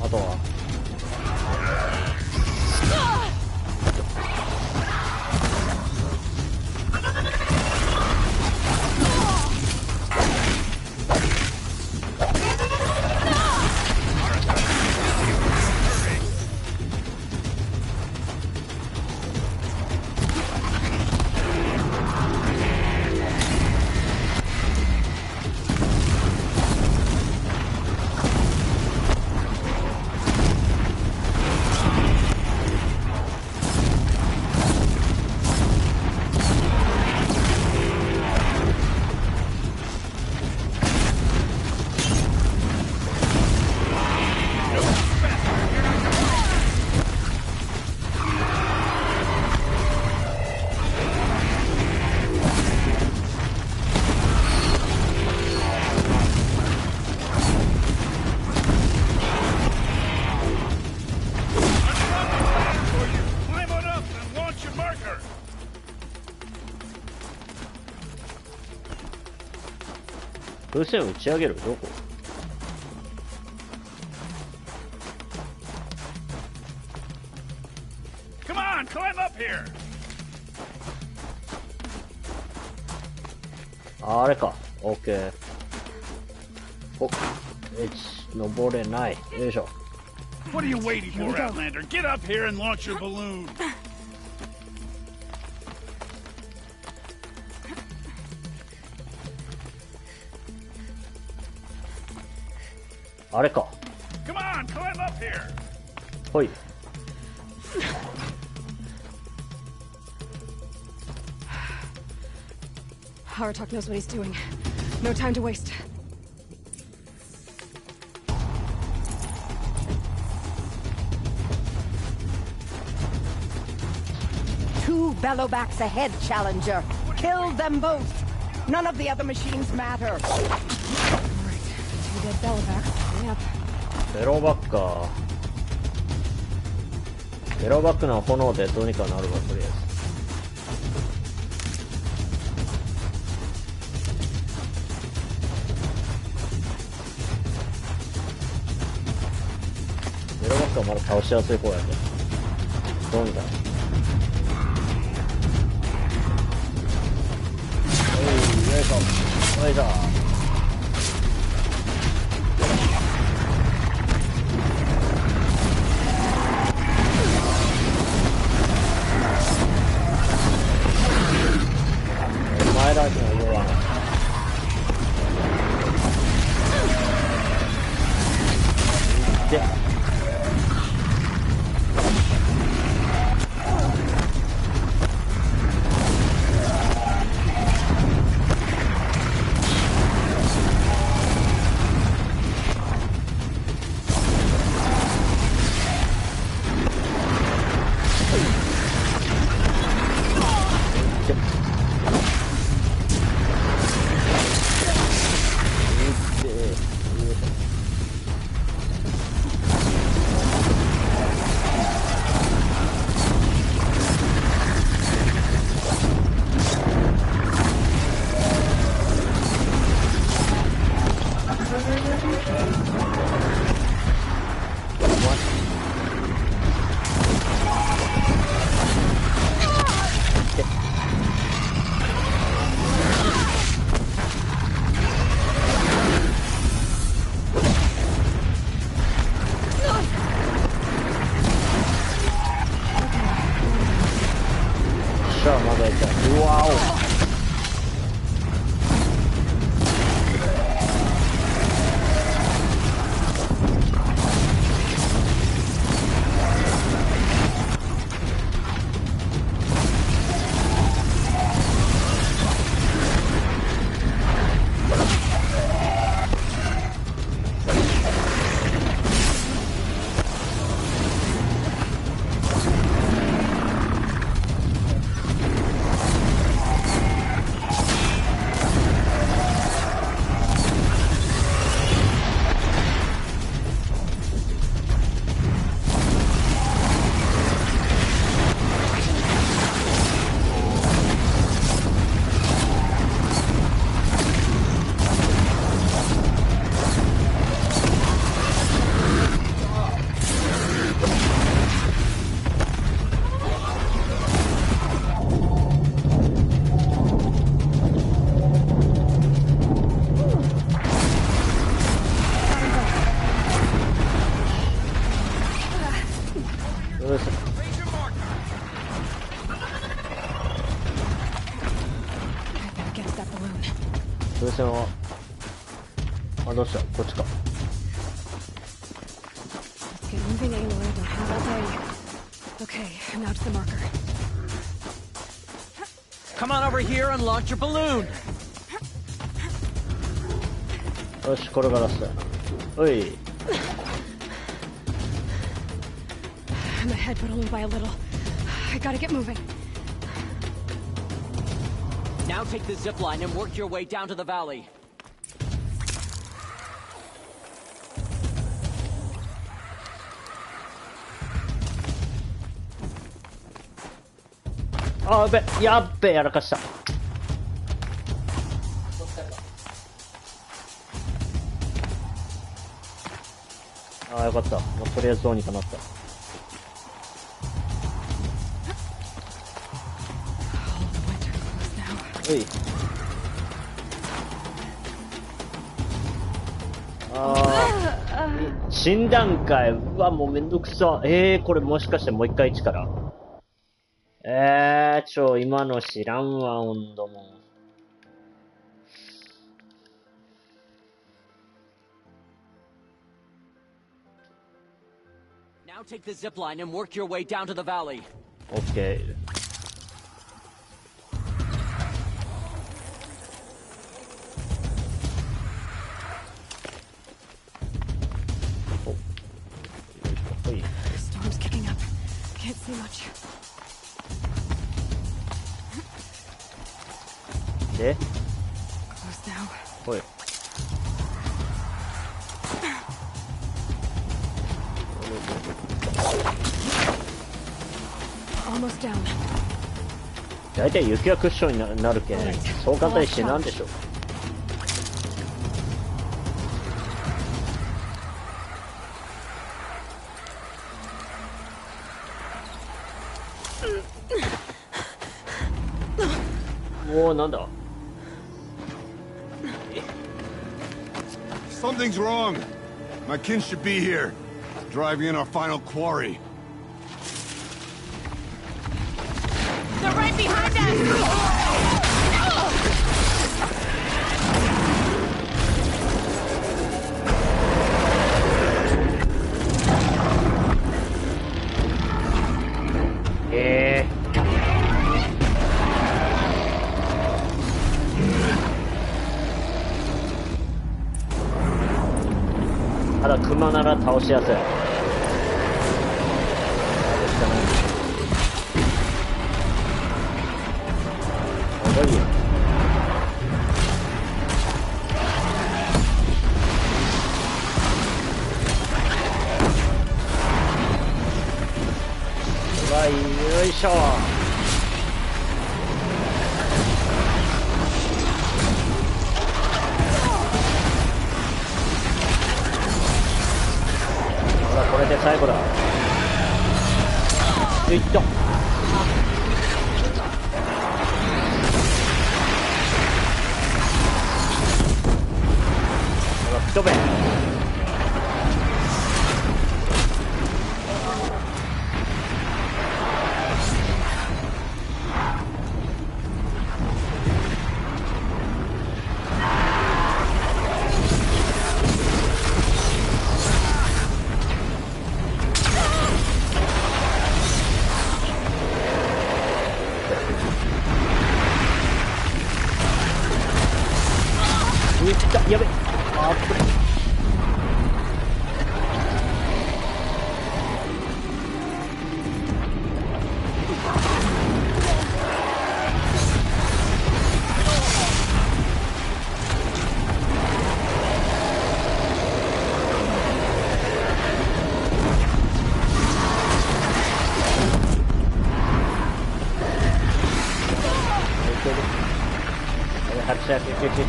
S1: あとは風船を打ち上げる。どこ？あれか。オッケー。お、登れない。よいしょ。
S7: What are you waiting for, Outlander? Get up here and launch your balloon.
S1: あれか。
S7: Come on, climb up here.
S1: ほい。
S4: Aratak knows what he's doing. No time to waste.
S11: Two bellowbacks ahead, Challenger. Kill them both. None of the other machines matter.
S4: Alright, two dead bellowbacks. Yep.
S1: ベロバックか。ベロバックの炎でどうにかなるわ、とりあえず。ベロバックはまだ倒しやすい方やけど。どうにか。よいしょ。よいしょ。前だけの弱い。で。風船は、あ、どうしたこっちか。
S4: Let's get moving, Aloy. Don't have all day. Okay, now to the marker.
S9: Come on over here and launch your balloon.
S1: よし、これがラストやな。おい。
S4: I'm ahead, but only by a little. I gotta get moving.
S9: Now take the zip line and work your way down to the valley.
S1: Oh,やっべ、やらかした。ああ、よかった。もうとりあえずどうにかなった。おい。診断会。うわ、もうめんどくさ。これもしかしてもう一回一から。今の知らんわ、温度も。
S9: take the zip line and work your way down to the valley.
S1: Okay.
S4: The storm's kicking up. Can't see much.
S1: で
S4: Close now.
S1: ほい。
S4: Almost down.
S1: 大体雪はクッションになるけん、そう簡単に死なんでしょ。おお、なんだ。
S21: Something's wrong. My kin should be here, driving in our final quarry.
S5: They're right behind us!
S1: Yeah. ただクマなら倒しやすい。遅いよ。はい、よいしょ。これで最後だ。いった。吹き飛べ。やべ、あっぶね。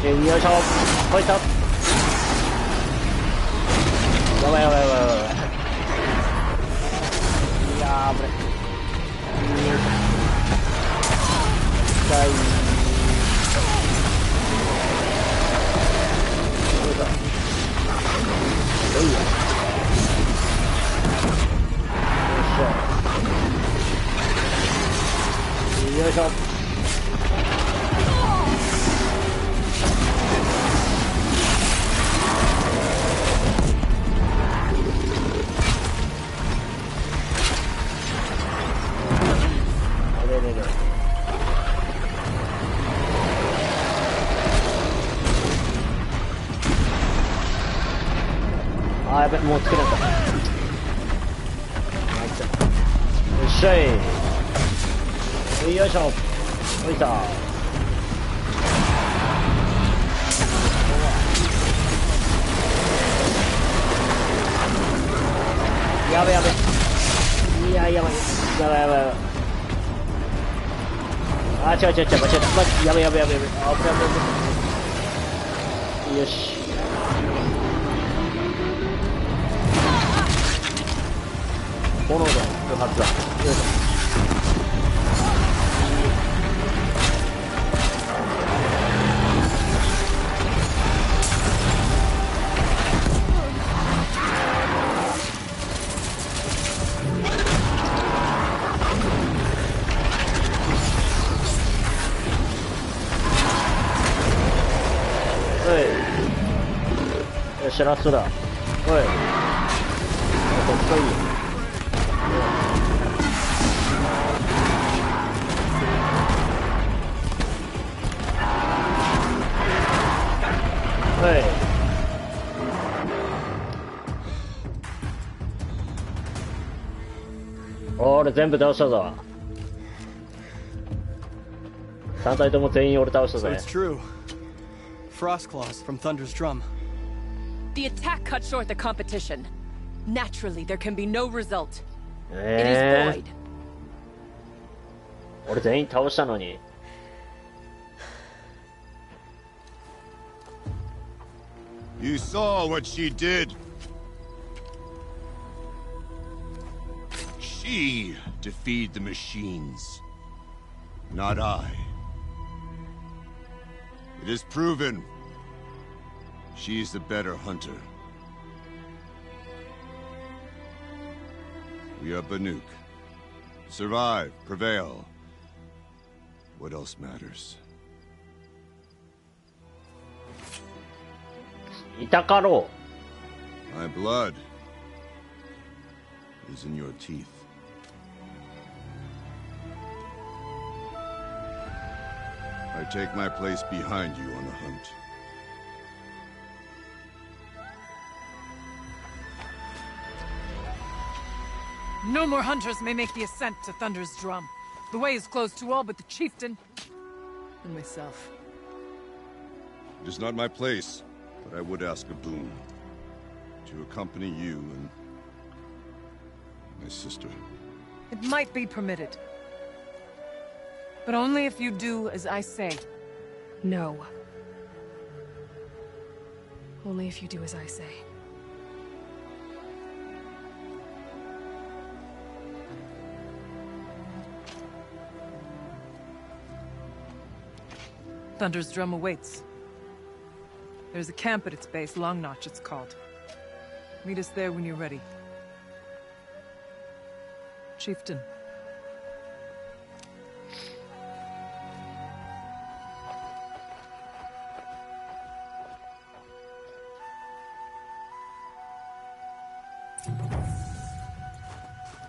S1: よいしょ、ほいと。やばいやばいやばいやばい。いやー、危ない。痛い。どうだ。どういや。よいしょ。よいしょ。あー、やべ、もうつけなかった。よっしゃい。よいしょ。おいさ。やべやべ。いや、やばい。やばいやばいやばい。あー、違う違う違う、間違えた。やべやべやべやべ。あー、危ない危ない危ない。よし。炎の不発だ。よいしょ。よし、ラストだ。おい。こっちがいいよ。はい。俺全部倒したぞ。3体とも全員俺倒した
S2: So
S1: ぜ。
S2: it's true. Frost claws from Thunder's drum.
S22: The attack cut short the competition. Naturally, there can be no result. It is void.
S1: 俺全員倒したのに。
S21: You saw what she did. She defeated the machines, not I. It is proven. She's the better hunter. We are Banuk. Survive, prevail. What else matters?
S1: いたかろう。
S21: My blood is in your teeth. I take my place behind you on the hunt.
S14: No more hunters may make the ascent to Thunder's drum. The way is closed to all but the chieftain and myself.
S21: It is not my place, but I would ask a boon. To accompany you and my sister.
S14: It might be permitted. But only if you do as I say.
S4: No. Only if you do as I say.
S14: Thunder's drum awaits. There's a camp at its base, Long Notch it's called. Meet us there when you're ready. Chieftain.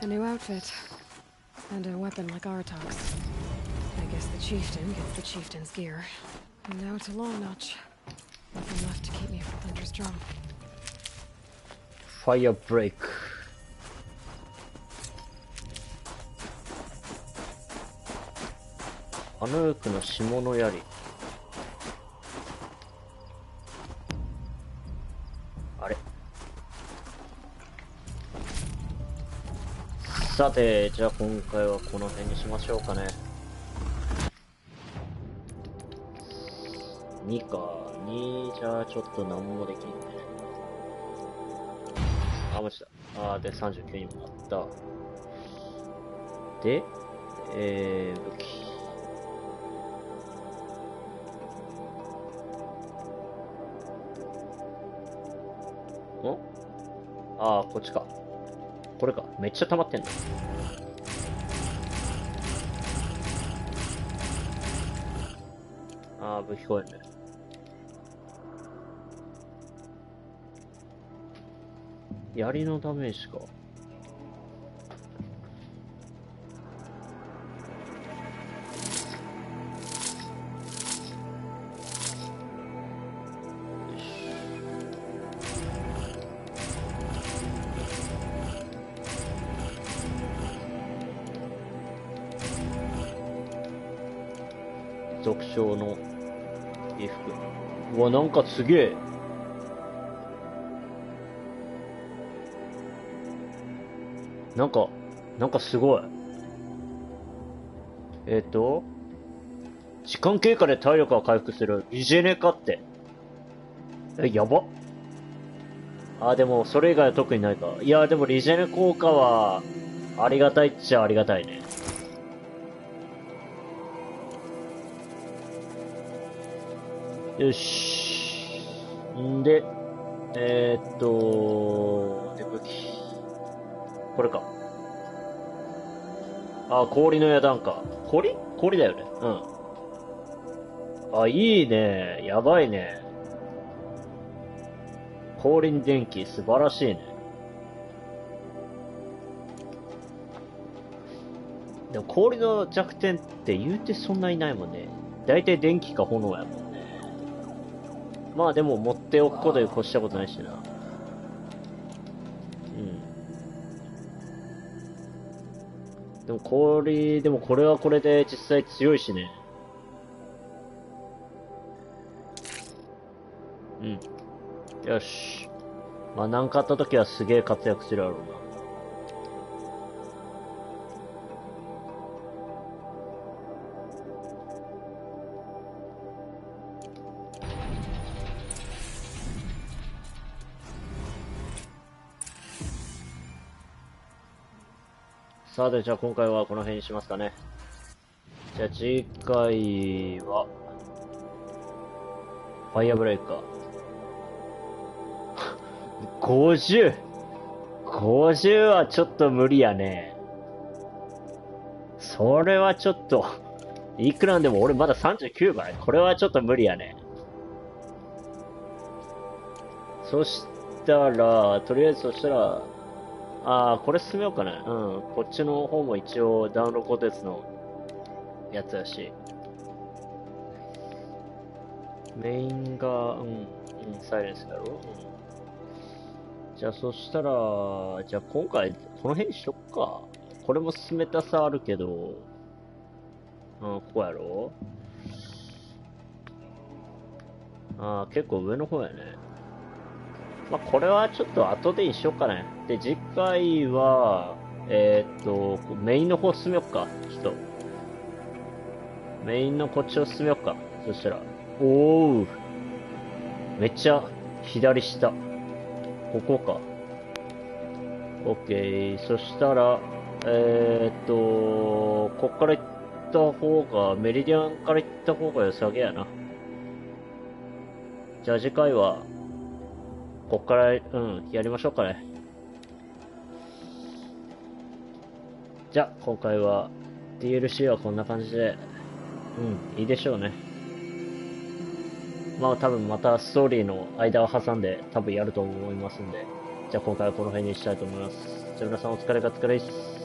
S4: A new outfit. And a weapon like Artok's. I guess the chieftain gets the chieftain's gear. And now to Long Notch. Nothing left to keep me from Thunder's drum.
S1: Fire break. Banukの下の槍。あれ。さて、じゃあ今回はこの辺にしましょうかね。2か。2じゃあちょっと何もできんね。あ、マジだ。あ、で、39にもなった。で、武器。ん？ああ、こっちか。これか。めっちゃ溜まってんだ。ああ、武器公園ね。槍のダメージか。俗称の衣服。うわ、なんかすげえ。なんかすごい。時間経過で体力が回復する。リジェネかって。やば。あ、でも、それ以外は特にないか。いや、でもリジェネ効果は、ありがたいっちゃありがたいね。よし。んで、で、武器。これか。あ、氷の矢弾か。氷だよね。うん。あ、いいね。やばいね。氷に電気、素晴らしいね。でも氷の弱点って言うてそんないないもんね。大体電気か炎やもんね。まあでも持っておくことに越したことないしな。でも氷、でもこれはこれで実際強いしね。よし。まあ何かあった時はすげえ活躍するやろうな。さて、じゃあ今回はこの辺にしますかね。じゃあ次回は、ファイアブレイカー。50! 50はちょっと無理やね。それはちょっと、いくらでも俺まだ39倍。これはちょっと無理やね。そしたら、とりあえずそしたら、これ進めようかな。こっちの方も一応ダウンロードコンテンツのやつやし。メインが、サイレンスだろ。じゃあそしたら、じゃあ今回この辺にしとくか。これも進めたさあるけど、ここやろ。結構上の方やね。まあ、これはちょっと後でにしようかね。で、次回は、メインの方進めよっか。ちょっと。メインのこっちを進めよっか。そしたら。おー。めっちゃ、左下。ここか。オッケー。そしたら、こっから行った方が、メリディアンから行った方が良さげやな。じゃあ次回は、こっから、やりましょうかね。じゃあ、今回は、DLC はこんな感じで、いいでしょうね。まあ多分またストーリーの間を挟んで多分やると思いますんで、じゃあ今回はこの辺にしたいと思います。じゃあ皆さんお疲れです。